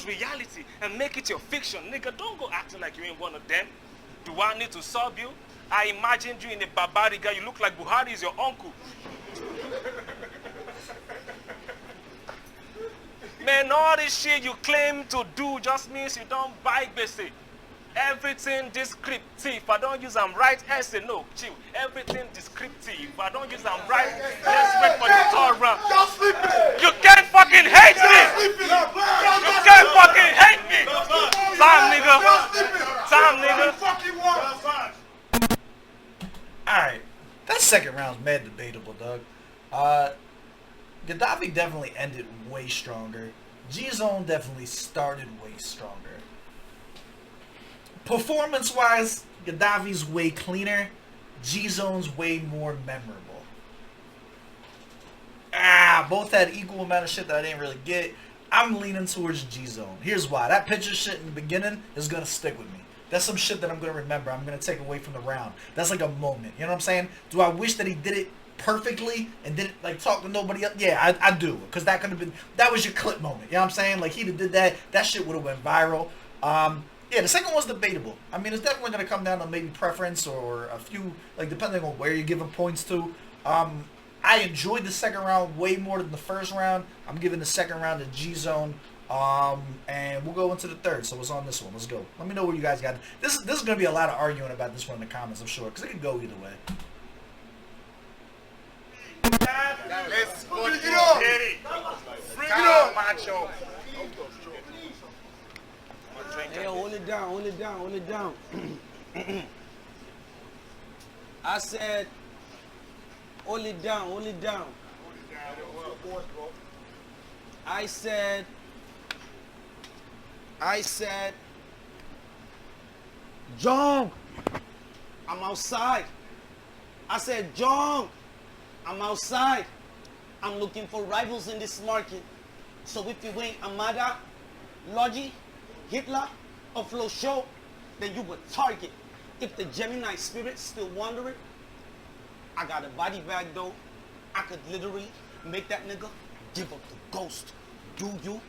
reality and make it your fiction. Nigga, don't go acting like you ain't one of them. Do I need to sub you? I imagined you in a Barbariga. You look like Buhari is your uncle. Man, all this shit you claim to do just means you don't buy basic. Everything descriptive. I don't use them right essay. No, chill. Everything descriptive. I don't use them right. Let's wait for the third round. Y'all sleeping. You can't fucking hate me. You can't fucking hate me. Time, nigga. Time, nigga. Alright, that second round's mad debatable, Doug. Gaddafi definitely ended way stronger. GZONE definitely started way stronger. Performance-wise, Gaddafi's way cleaner. GZONE's way more memorable. Both had equal amount of shit that I didn't really get. I'm leaning towards GZONE. Here's why. That picture shit in the beginning is going to stick with me. That's some shit that I'm going to remember. I'm going to take away from the round. That's like a moment. You know what I'm saying? Do I wish that he did it perfectly and didn't like talk to nobody else? Yeah, I do. Because that could have been, that was your clip moment. You know what I'm saying? Like, he did that. That shit would have went viral. Yeah, the second one's debatable. I mean, it's definitely going to come down to maybe preference or a few, like, depending on where you're giving points to. I enjoyed the second round way more than the first round. I'm giving the second round to GZONE. And we'll go into the third. So what's on this one? Let's go. Let me know what you guys got. This is going to be a lot of arguing about this one in the comments, I'm sure, because it could go either way. Let's go. Bring it on. Bring it on. Macho. Hey, hold it down, hold it down, hold it down. I said, hold it down, hold it down. I said, John, I'm outside. I said, John, I'm outside. I'm looking for rivals in this market. So if you ain't Amada, Logi, Hitler, or Flow Show, then you would target. If the Gemini spirit's still wandering, I got a body bag though. I could literally make that nigga give up the ghost. Do you,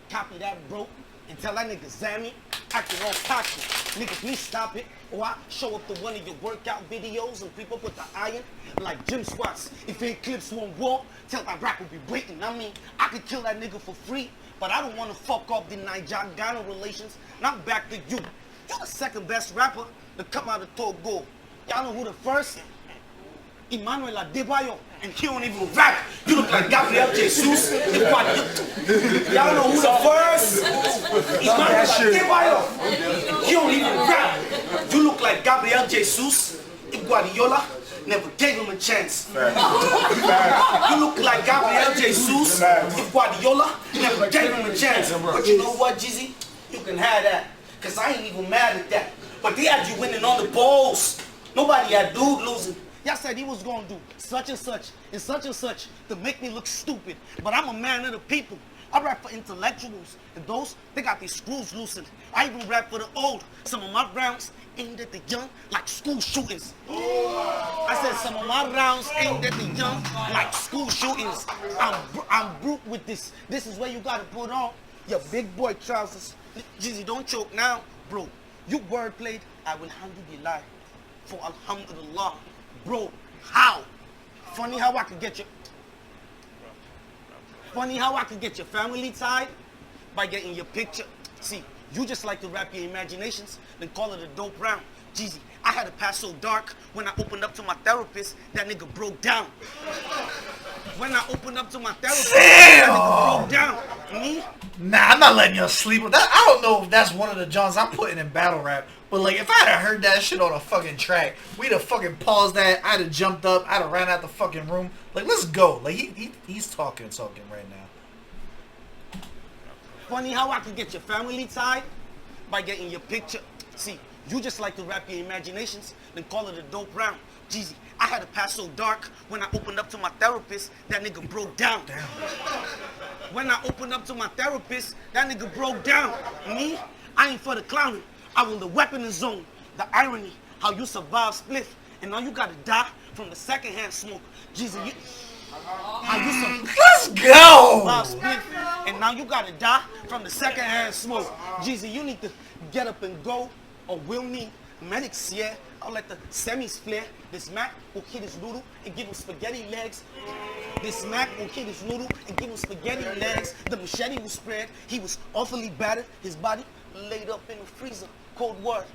copy that, bro, and tell that nigga Zammy, acting all cocky. Nigga, please stop it, or I show up to one of your workout videos and creep up with the iron like gym squats. If ain't clips won't walk, tell that rapper be waiting. I mean, I could kill that nigga for free, but I don't want to fuck up the Niger-Ghana relations. Not back to you. You're the second best rapper to come out of Togo. Y'all know who the first? Emmanuel Adebayo, and he don't even rap. You look like Gabriel Jesus. Y'all know who the first? Emmanuel Adebayo. He don't even rap. You look like Gabriel Jesus. If Guardiola never gave him a chance. You look like Gabriel Jesus. If Guardiola never gave him a chance. But you know what, Jizzy? You can have that. Because I ain't even mad at that. But they had you winning on the balls. Nobody had dude losing. Y'all said he was going to do such and such to make me look stupid. But I'm a man of the people. I rap for intellectuals. And those, they got these screws loosened. I even rap for the old. Some of my rounds aimed at the young like school shootings. I said some of my rounds aimed at the young like school shootings. I'm brute with this. This is where you got to put on your big boy trousers. Jizzy, don't choke now. Bro, you word played, I will handle the lie. For alhamdulillah. Bro, how? Funny how I could get your family tied by getting your picture. See, you just like to wrap your imaginations, then call it a dope round. Jeezy, I had to pass so dark when I opened up to my therapist, that nigga broke down. When I opened up to my therapist, that nigga broke down. Me? Nah, I'm not letting y'all sleep with that. I don't know if that's one of the Johns I'm putting in battle rap But like, if I'd have heard that shit on a fucking track, we'd have fucking paused that. I'd have jumped up. I'd have ran out the fucking room. Like, let's go. Like, he's talking right now. Funny how I can get your family tied by getting your picture. See, you just like to wrap your imaginations, then call it a dope round. Jeezy, I had to pass so dark when I opened up to my therapist, that nigga broke down. When I opened up to my therapist, that nigga broke down. Me, I ain't for the clowning. I will the weapon in zone. The irony, how you survive spliff, and now you gotta die from the secondhand smoke. Jeezy, how you Let's go! survive spliff, and now you gotta die from the secondhand smoke. Jeezy, you need to get up and go, or we'll need medics, yeah. I'll let the semis flare. This Mac will hit his noodle and give him spaghetti legs. This Mac will hit his noodle and give him spaghetti legs. The machete was spread. He was awfully battered. His body laid up in the freezer. Cold word.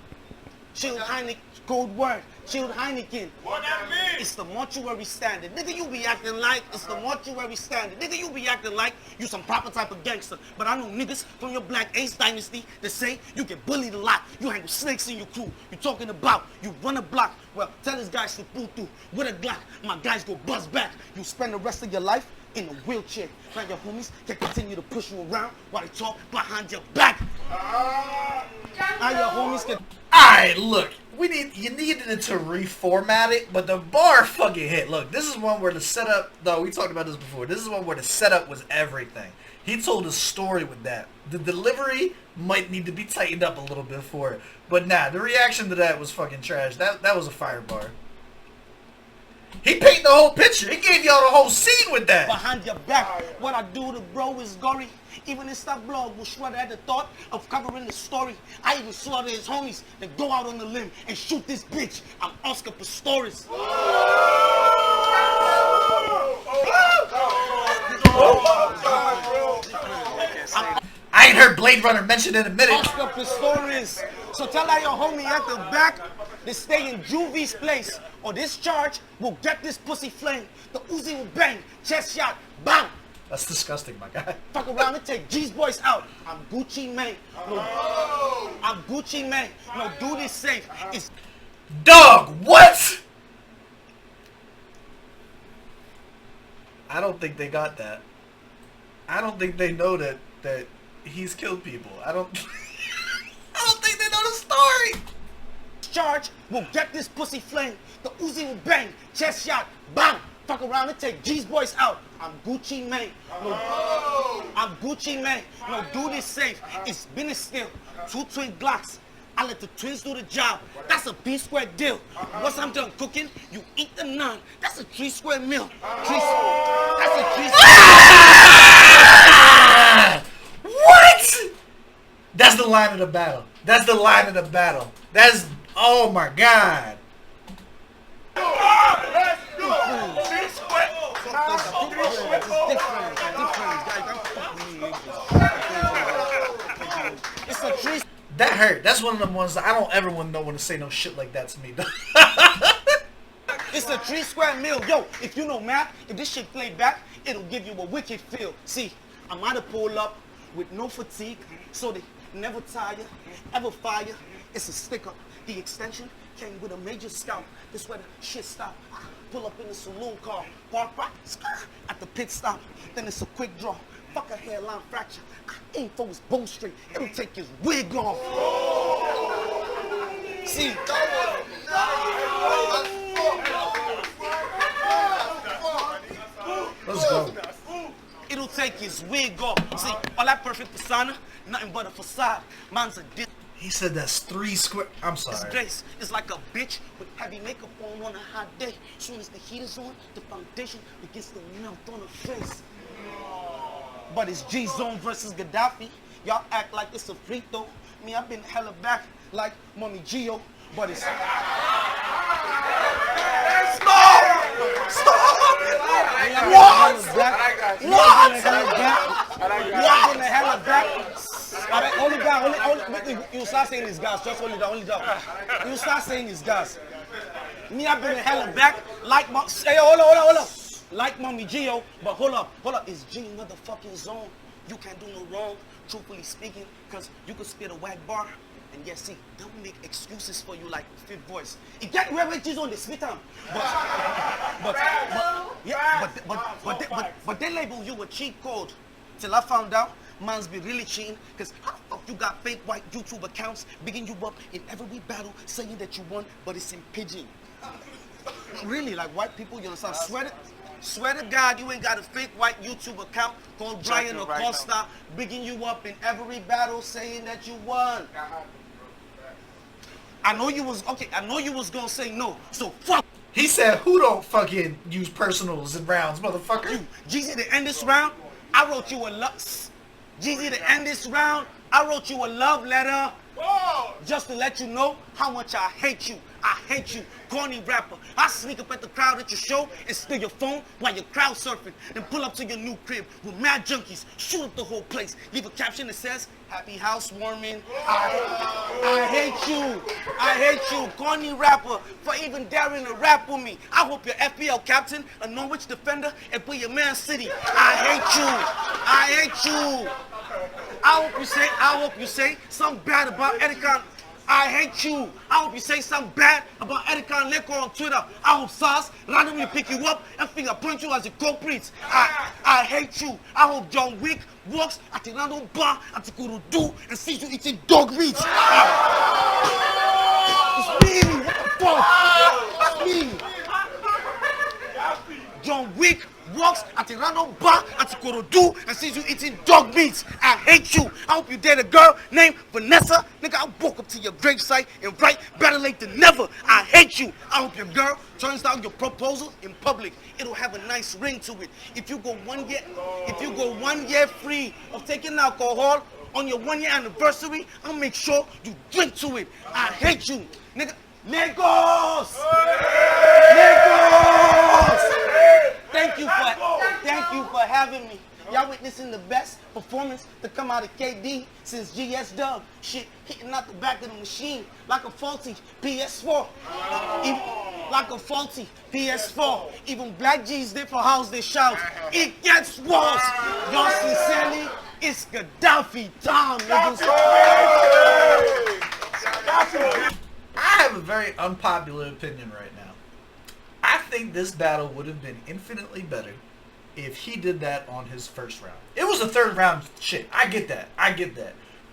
Chilled Heineken. Cold word. Chilled Heineken. What that mean? It's the mortuary standard. Nigga, you be acting like it's the mortuary standard. Nigga, you be acting like you some proper type of gangster. But I know niggas from your Black Ace dynasty that say you get bullied a lot. You hang with snakes in your crew. You talking about you run a block. Well, tell this guy to pull through with a Glock. My guys go buzz back. You spend the rest of your life in a wheelchair. Now your homies can continue to push you around while they talk behind your back. Now your homies can... Alright, look. You needed it to reformat it, but the bar fucking hit. Look, this is one where the setup, though, we talked about this before. This is one where the setup was everything. He told a story with that. The delivery might need to be tightened up a little bit for it. But nah, the reaction to that was fucking trash. That was a fire bar. He painted the whole picture. He gave y'all the whole scene with that. Behind your back, what I do to bro is gory. Even this stuff blog will shudder at the thought of covering the story. I even slaughter his homies, then go out on the limb and shoot this bitch. I'm Oscar Pistorius. I ain't heard Blade Runner mentioned in a minute. Oscar Pistorius. So tell that your homie at the back to stay in Juvie's place, or this charge will get this pussy flame. The Uzi will bang, chest shot, bang. That's disgusting, my guy. Fuck around and take G's boys out. I'm Gucci Mane. No, I'm Gucci Mane. No, do this safe. It's Dog, what? I don't think they got that. I don't think they know that he's killed people. I don't think they know the story. charge will get this pussy flame. The Uzi will bang, chest shot, bang. Fuck around and take G's boys out. I'm Gucci Mane. No, I'm Gucci Mane. No, do this safe. It's been a steal. 2 twin Glocks. I let the twins do the job. That's a B-square deal. Once I'm done cooking, you eat the naan. That's a 3 square meal. That's a 3 What? That's the line of the battle. That's the line of the battle. That's, oh my God. It's a 3. That hurt. That's one of them ones that I don't ever want no one to say no shit like that to me. It's a 3 square meal. Yo, if you know math, if this shit played back, it'll give you a wicked feel. See, I might have pulled up with no fatigue, so they never tire, ever fire. It's a sticker. The extension came with a major scout. This where the shit stop. Pull up in the saloon car, park right at the pit stop. Then it's a quick draw. Fuck a hairline fracture. I aim for his bowstring. It'll take his wig off. See, Let's go. it'll take his wig off. See, all that perfect persona, nothing but a facade. Mine's a diss. He said that's 3 square. I'm This sorry. grace is like a bitch with heavy makeup on a hot day. Soon as the heat is on, the foundation begins to melt on her face. But it's GZONE versus Gaddafi. Y'all act like it's a free throw. Me, I've been hella back like Mommy Gio, but it's... Stop! What? What? I've been hella back. Alright, only guy, only, you start saying these guys, just only that. You start saying these guys. Me, I've been hella back like hey, hold up. Like Mommy Gio, but hold up, it's G motherfucking zone. You can't do no wrong, truthfully speaking, cause you could spit a whack bar And yes, see, don't make excuses for you like fifth voice. It get where GZONE they spit on. But they label you a cheat code. Till I found out, man's be really cheating. Cause how the fuck you got fake white YouTube accounts bigging you up in every battle saying that you won, but it's in pigeon. Really, like white people, you understand? Swear to God, you ain't got a fake white YouTube account called Brian or Costa bigging you up in every battle saying that you won. I know you was gonna say no, so fuck. He said, who don't fucking use personals in rounds, motherfucker? You, GZ, to end this round, I wrote you a GZ, to end this round, I wrote you a love letter. Whoa. Just to let you know how much I hate you. I hate you, corny rapper. I sneak up at the crowd at your show and steal your phone while you're crowd surfing. Then pull up to your new crib with mad junkies, shoot up the whole place. Leave a caption that says, happy housewarming. I hate you. I hate you, corny rapper, for even daring to rap with me. I hope you're FPL captain, a Norwich defender, and play your Man City. I hate you. I hate you. I hope you say something bad about Edicon. I hate you. I hope you say something bad about Edicon Leko on Twitter. I hope SARS randomly pick you up and finger point you as a culprit. I hate you. I hope John Wick walks at the random bar at the Kurudu and sees you eating dog meat. It's me. What the fuck? It's me. John Wick walks at a random bar at Korodu and sees you eating dog meat. I hate you. I hope you date a girl named Vanessa. Nigga, I'll walk up to your gravesite and write better late than never. I hate you. I hope your girl turns down your proposal in public. It'll have a nice ring to it. If you go 1 year free of taking alcohol on your 1 year anniversary, I'll make sure you drink to it. I hate you. Nigga, Lagos! Lagos! Thank you for having me. Y'all witnessing the best performance to come out of KD since GS Dub. Shit hitting out the back of the machine like a faulty PS4. Like a faulty PS4. Even Black G's different house they shout. It gets worse. Y'all sincerely, it's Gaddafi time, niggas. I have a very unpopular opinion right now. I think this battle would have been infinitely better if he did that on his first round. It was a third round shit. I get that.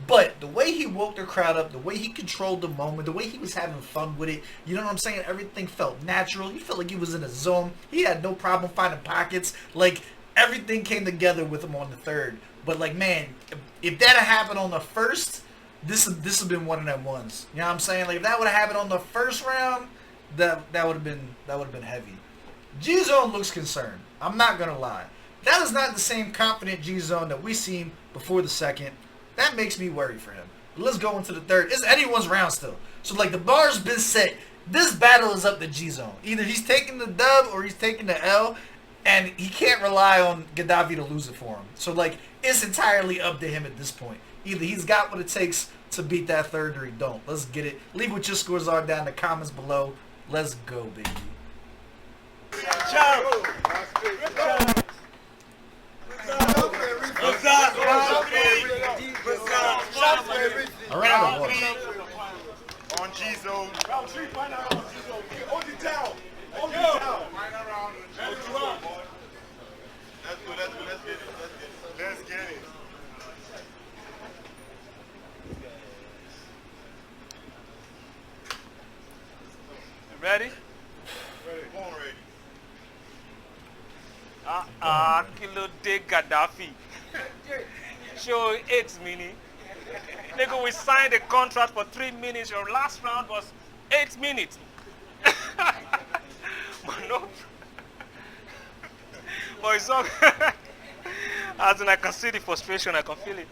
But the way he woke the crowd up, the way he controlled the moment, the way he was having fun with it, you know what I'm saying? Everything felt natural. He felt like he was in a zone. He had no problem finding pockets. Like, everything came together with him on the third. But, like, man, if that had happened on the first, this would have been one of them ones. You know what I'm saying? Like, if that would have happened on the first round, that would have been heavy. GZONE looks concerned. I'm not gonna lie. That is not the same confident GZONE that we seen before the second. That makes me worry for him. Let's go into the third. It's anyone's round still. So like the bar's been set. This battle is up to GZONE. Either he's taking the dub or he's taking the L, and he can't rely on Gaddafi to lose it for him. So like it's entirely up to him at this point. Either he's got what it takes to beat that third or he don't. Let's get it. Leave what your scores are down in the comments below. Let's go, baby. A round of applause. On GZONE. Hold it down. Hold it down. That's good. Let's get it. Ready? Born ready. Kilo de Gaddafi. Show 8 minutes. Nigga, we signed a contract for 3 minutes. Your last round was 8 minutes. But no. But it's all. As in, I can see the frustration. I can feel it.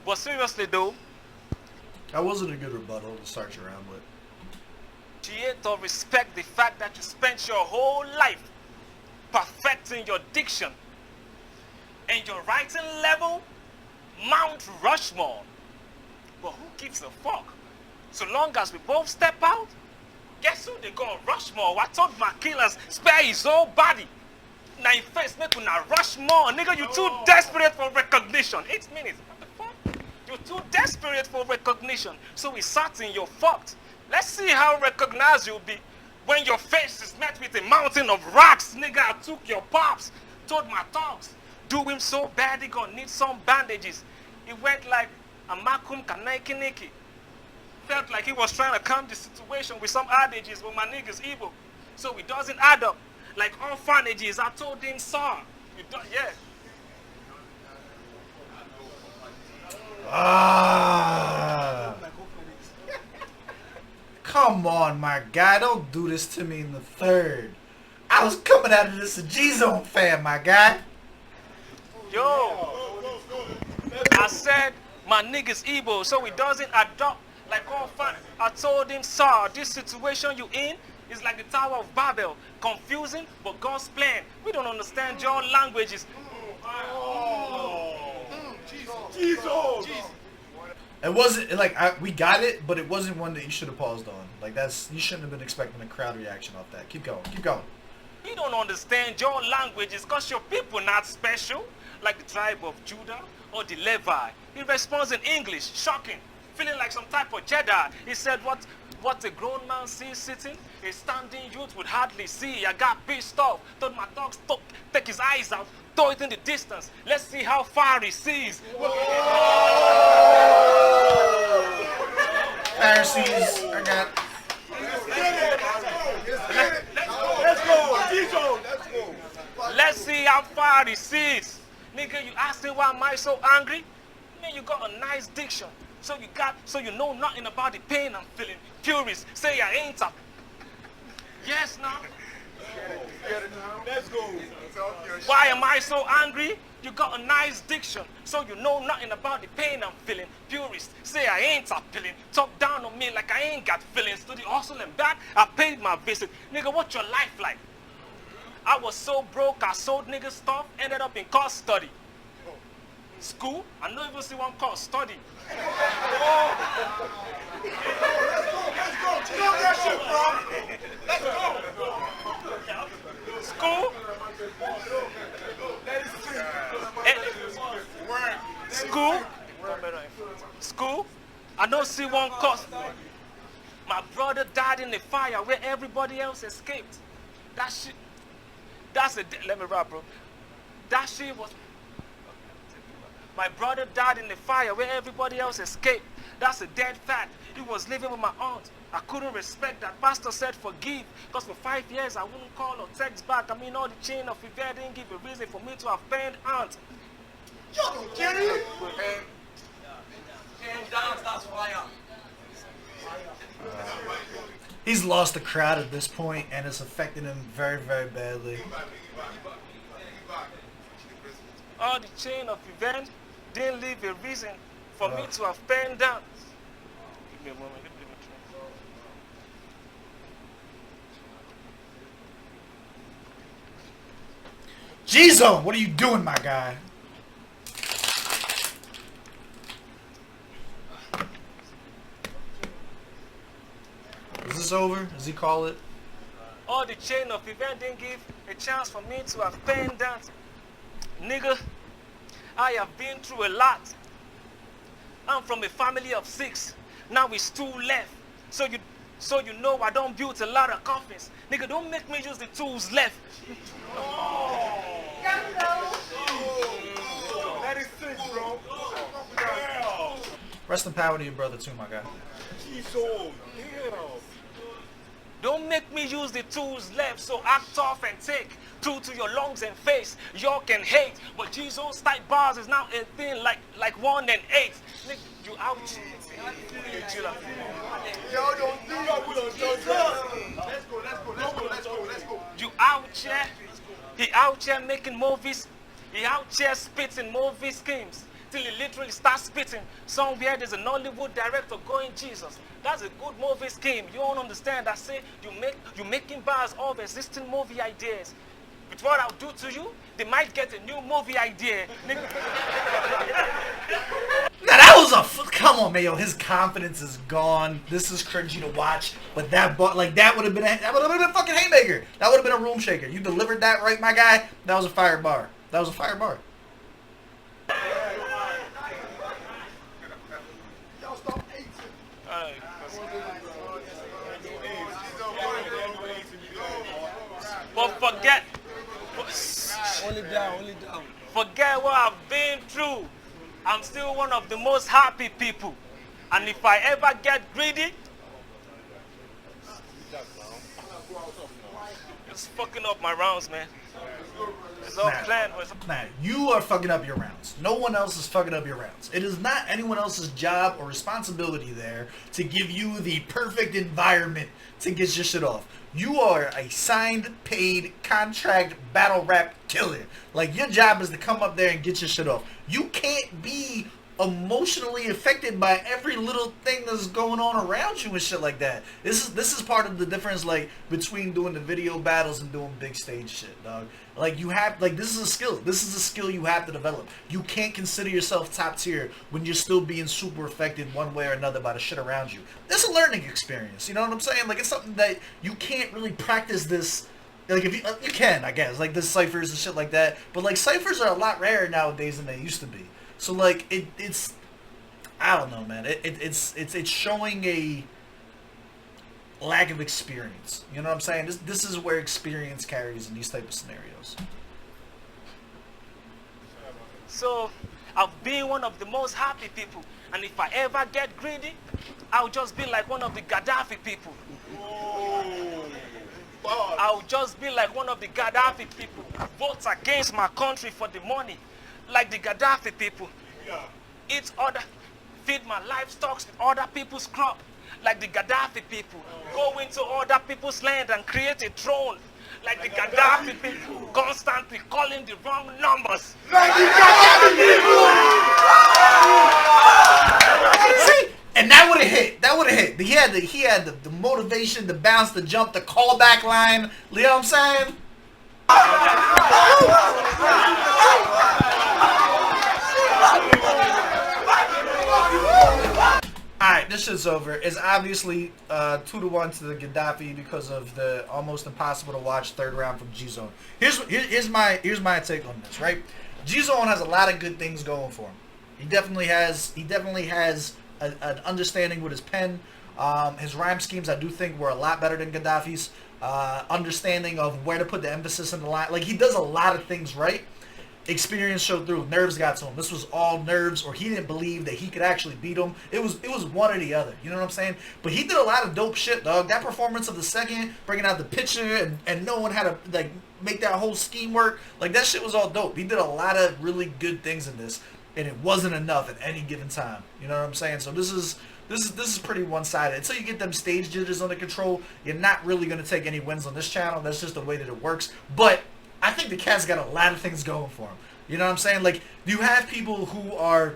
But seriously, though, That wasn't a good rebuttal to start your round with. to respect the fact that you spent your whole life perfecting your diction and your writing level, Mount Rushmore. But who gives a fuck? So long as we both step out, guess who they go Rushmore? I told my killers spare his whole body. Now in face make una Rushmore. Nigga, you too desperate for recognition. 8 minutes. What the fuck? You You're too desperate for recognition, so we certain you're fucked. Let's see how recognized you'll be when your face is met with a mountain of rocks. Nigga, I took your pops, told my thugs. Do him so bad he gonna need some bandages. It went like a makum kanaikiniki. Felt like he was trying to calm the situation with some adages, but my nigga's evil. So it doesn't add up. Like orphanages, I told him, sir. Yeah. Ah. Come on, my guy. Don't do this to me in the third. I was coming out of this a GZONE fan, my guy. Yo. I said my nigga's evil, so it doesn't adopt like all fun. I told him, sir, this situation you in is like the Tower of Babel. Confusing, but God's plan. We don't understand your languages. Jesus. It wasn't like we got it, but it wasn't one that you should have paused on. Like you shouldn't have been expecting a crowd reaction off that. Keep going, keep going. We don't understand your languages because your people not special, like the tribe of Judah or the Levi. He responds in English, shocking, feeling like some type of Jedi. He said, what a grown man sees sitting, a standing youth would hardly see. I got pissed off, told my dogs to take his eyes out, throw it in the distance. Let's see how far he sees. Pharisees, I got. Let's go. GZONE. Let's go. Let's see how far he sees. Nigga, you asking why am I so angry? Man, you got a nice diction. So you know nothing about the pain I'm feeling. Purists say I ain't up. Yes, now. Let's go. Why am I so angry? You got a nice diction, so you know nothing about the pain I'm feeling. Purists say I ain't appealing. Talk down on me like I ain't got feelings. To the hustle and back, I paid my visit. Nigga, what's your life like? I was so broke, I sold niggas stuff, ended up in course study. School? I don't even see one course study. Let's go. Talk that shit, bro. Let's go. School? School? School? I don't see one course. My brother died in the fire where everybody else escaped. That shit. Let me rap, bro. That shit was. My brother died in the fire where everybody else escaped. That's a dead fact. He was living with my aunt. I couldn't respect that. Pastor said forgive. Because for 5 years I wouldn't call or text back. I mean, all the chain of event didn't give a reason for me to offend aunt. Y'all don't get it. He's lost the crowd at this point, and it's affecting him very, very badly. All the chain of events didn't leave a reason for me to offend down. Give me a moment. GZONE, what are you doing, my guy? Is this over? Does he call it? All the chain of events didn't give a chance for me to offend down. Nigga, I have been through a lot. I'm from a family of 6. Now it's 2 left. So you know I don't build a lot of coffins. Nigga, don't make me use the tools left. That is sick, bro. Rest in power to your brother too, my guy. GZONE. Damn. Don't make me use the tools left, so act off and take. True to your lungs and face, y'all can hate. But GZONE's type bars is now a thing like 1 and 8. Nigga, you out. Y'all don't do that with us. Let's go. You out here. He out here making movies. He out here spitting movie schemes. Till he literally starts spitting. Somewhere there's an Hollywood director going, Jesus, that's a good movie scheme. You don't understand. I say you making bars of existing movie ideas. With what I'll do to you, they might get a new movie idea. Now that was come on, man, yo. His confidence is gone. This is cringy to watch. But that would have been a fucking haymaker. That would have been a room shaker. You delivered that right, my guy. That was a fire bar. That was a fire bar. Alright. But forget. Hold it down, hold it down. Forget what I've been through. I'm still one of the most happy people. And if I ever get greedy, it's fucking up my rounds, man. It's all planned. Nah, you are fucking up your rounds. No one else is fucking up your rounds. It is not anyone else's job or responsibility there to give you the perfect environment to get your shit off. You are a signed, paid, contract battle rap killer. Like, your job is to come up there and get your shit off. You can't be emotionally affected by every little thing that's going on around you and shit like that. This is part of the difference, like, between doing the video battles and doing big stage shit, dog. Like, you have, like, this is a skill. This is a skill you have to develop. You can't consider yourself top tier when you're still being super affected one way or another by the shit around you. This is a learning experience, you know what I'm saying? Like, it's something that you can't really practice this. Like, if you can, I guess, like, the ciphers and shit like that. But, like, ciphers are a lot rarer nowadays than they used to be. So, like, it's I don't know, man. It's showing a lack of experience. You know what I'm saying? This is where experience carries in these type of scenarios. So, I've been one of the most happy people. And if I ever get greedy, I'll just be like one of the Gaddafi people. I'll just be like one of the Gaddafi people who votes against my country for the money. Like the Gaddafi people. Eat other, feed my livestock with other people's crop. Like the Gaddafi people. Go into other people's land and create a throne. Like the Gaddafi people. Constantly calling the wrong numbers. Like the Gaddafi people! See? And that would have hit. That would have hit. He had the motivation, the bounce, the jump, the callback line. You know what I'm saying? Alright, this shit's over. It's obviously 2-1 to the Qhaddafy because of the almost impossible to watch third round from GZONE. Here's my take on this, right? GZONE has a lot of good things going for him. He definitely has an understanding with his pen. His rhyme schemes, I do think, were a lot better than Qhaddafy's. Understanding of where to put the emphasis in the line. Like, he does a lot of things right. Experience showed through. Nerves got to him. This was all nerves, or he didn't believe that he could actually beat him. It was one or the other. You know what I'm saying? But he did a lot of dope shit, dog. That performance of the second, bringing out the picture and knowing how to, like, make that whole scheme work. Like, that shit was all dope. He did a lot of really good things in this, and it wasn't enough at any given time. You know what I'm saying? So this is pretty one-sided. Until you get them stage jitters under control, you're not really going to take any wins on this channel. That's just the way that it works. But I think the cat's got a lot of things going for him. You know what I'm saying? Like, you have people who are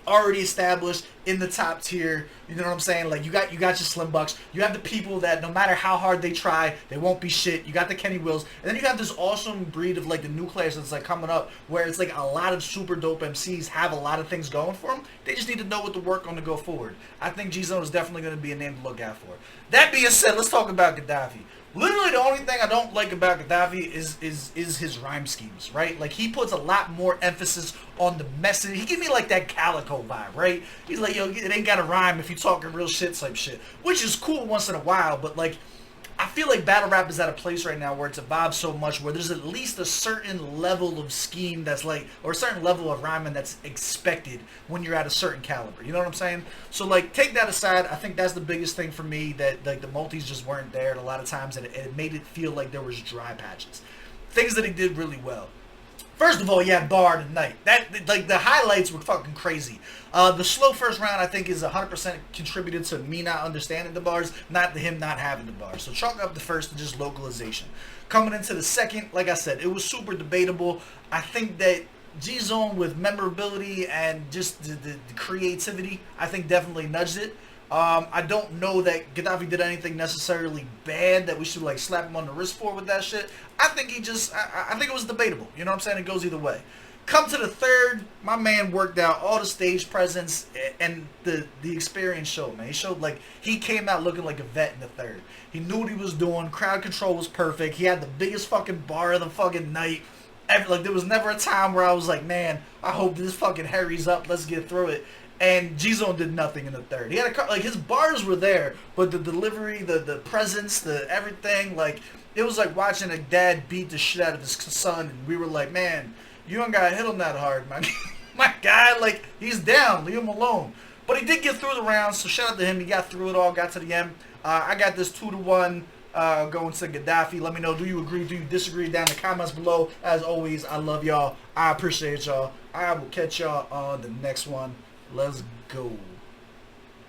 already established in the top tier. You know what I'm saying? Like, you got your Slim Bucks. You have the people that no matter how hard they try, they won't be shit. You got the Kenny Wills. And then you have this awesome breed of, like, the nucleus that's, like, coming up where it's, like, a lot of super dope MCs have a lot of things going for them. They just need to know what to work on to go forward. I think GZONE is definitely going to be a name to look out for. That being said, let's talk about Qhaddafy. Literally, the only thing I don't like about Qhaddafy is his rhyme schemes, right? Like, he puts a lot more emphasis on the message. He give me, like, that Calico vibe, right? He's like, yo, it ain't got to rhyme if you talking real shit type shit, which is cool once in a while, but, like, I feel like battle rap is at a place right now where it's evolved so much where there's at least a certain level of scheme that's like, or a certain level of rhyming that's expected when you're at a certain caliber. You know what I'm saying? So, like, take that aside. I think that's the biggest thing for me, that, like, the multis just weren't there at a lot of times, and it made it feel like there was dry patches. Things that he did really well. First of all, yeah, bar of the night. That, like, the highlights were fucking crazy. The slow first round, I think, is 100% contributed to me not understanding the bars, not to him not having the bars. So chalk up the first to just localization. Coming into the second, like I said, it was super debatable. I think that GZONE with memorability and just the creativity, I think definitely nudged it. I don't know that Qhaddafy did anything necessarily bad that we should, like, slap him on the wrist for with that shit. I think he just, I think it was debatable. You know what I'm saying? It goes either way. Come to the third, my man worked out all the stage presence and the experience showed, man. He showed, like, he came out looking like a vet in the third. He knew what he was doing. Crowd control was perfect. He had the biggest fucking bar of the fucking night. Like, there was never a time where I was like, man, I hope this fucking hurries up. Let's get through it. And GZONE did nothing in the third. He had like his bars were there, but the delivery, the presence, the everything, like it was like watching a dad beat the shit out of his son, and we were like, man, you don't gotta hit him that hard, man. My guy, like he's down, leave him alone. But he did get through the round, so shout out to him. He got through it all, got to the end. I got this 2-1 going to Gaddafi. Let me know, do you agree, do you disagree down in the comments below. As always, I love y'all. I appreciate y'all. I will catch y'all on the next one. Let's go.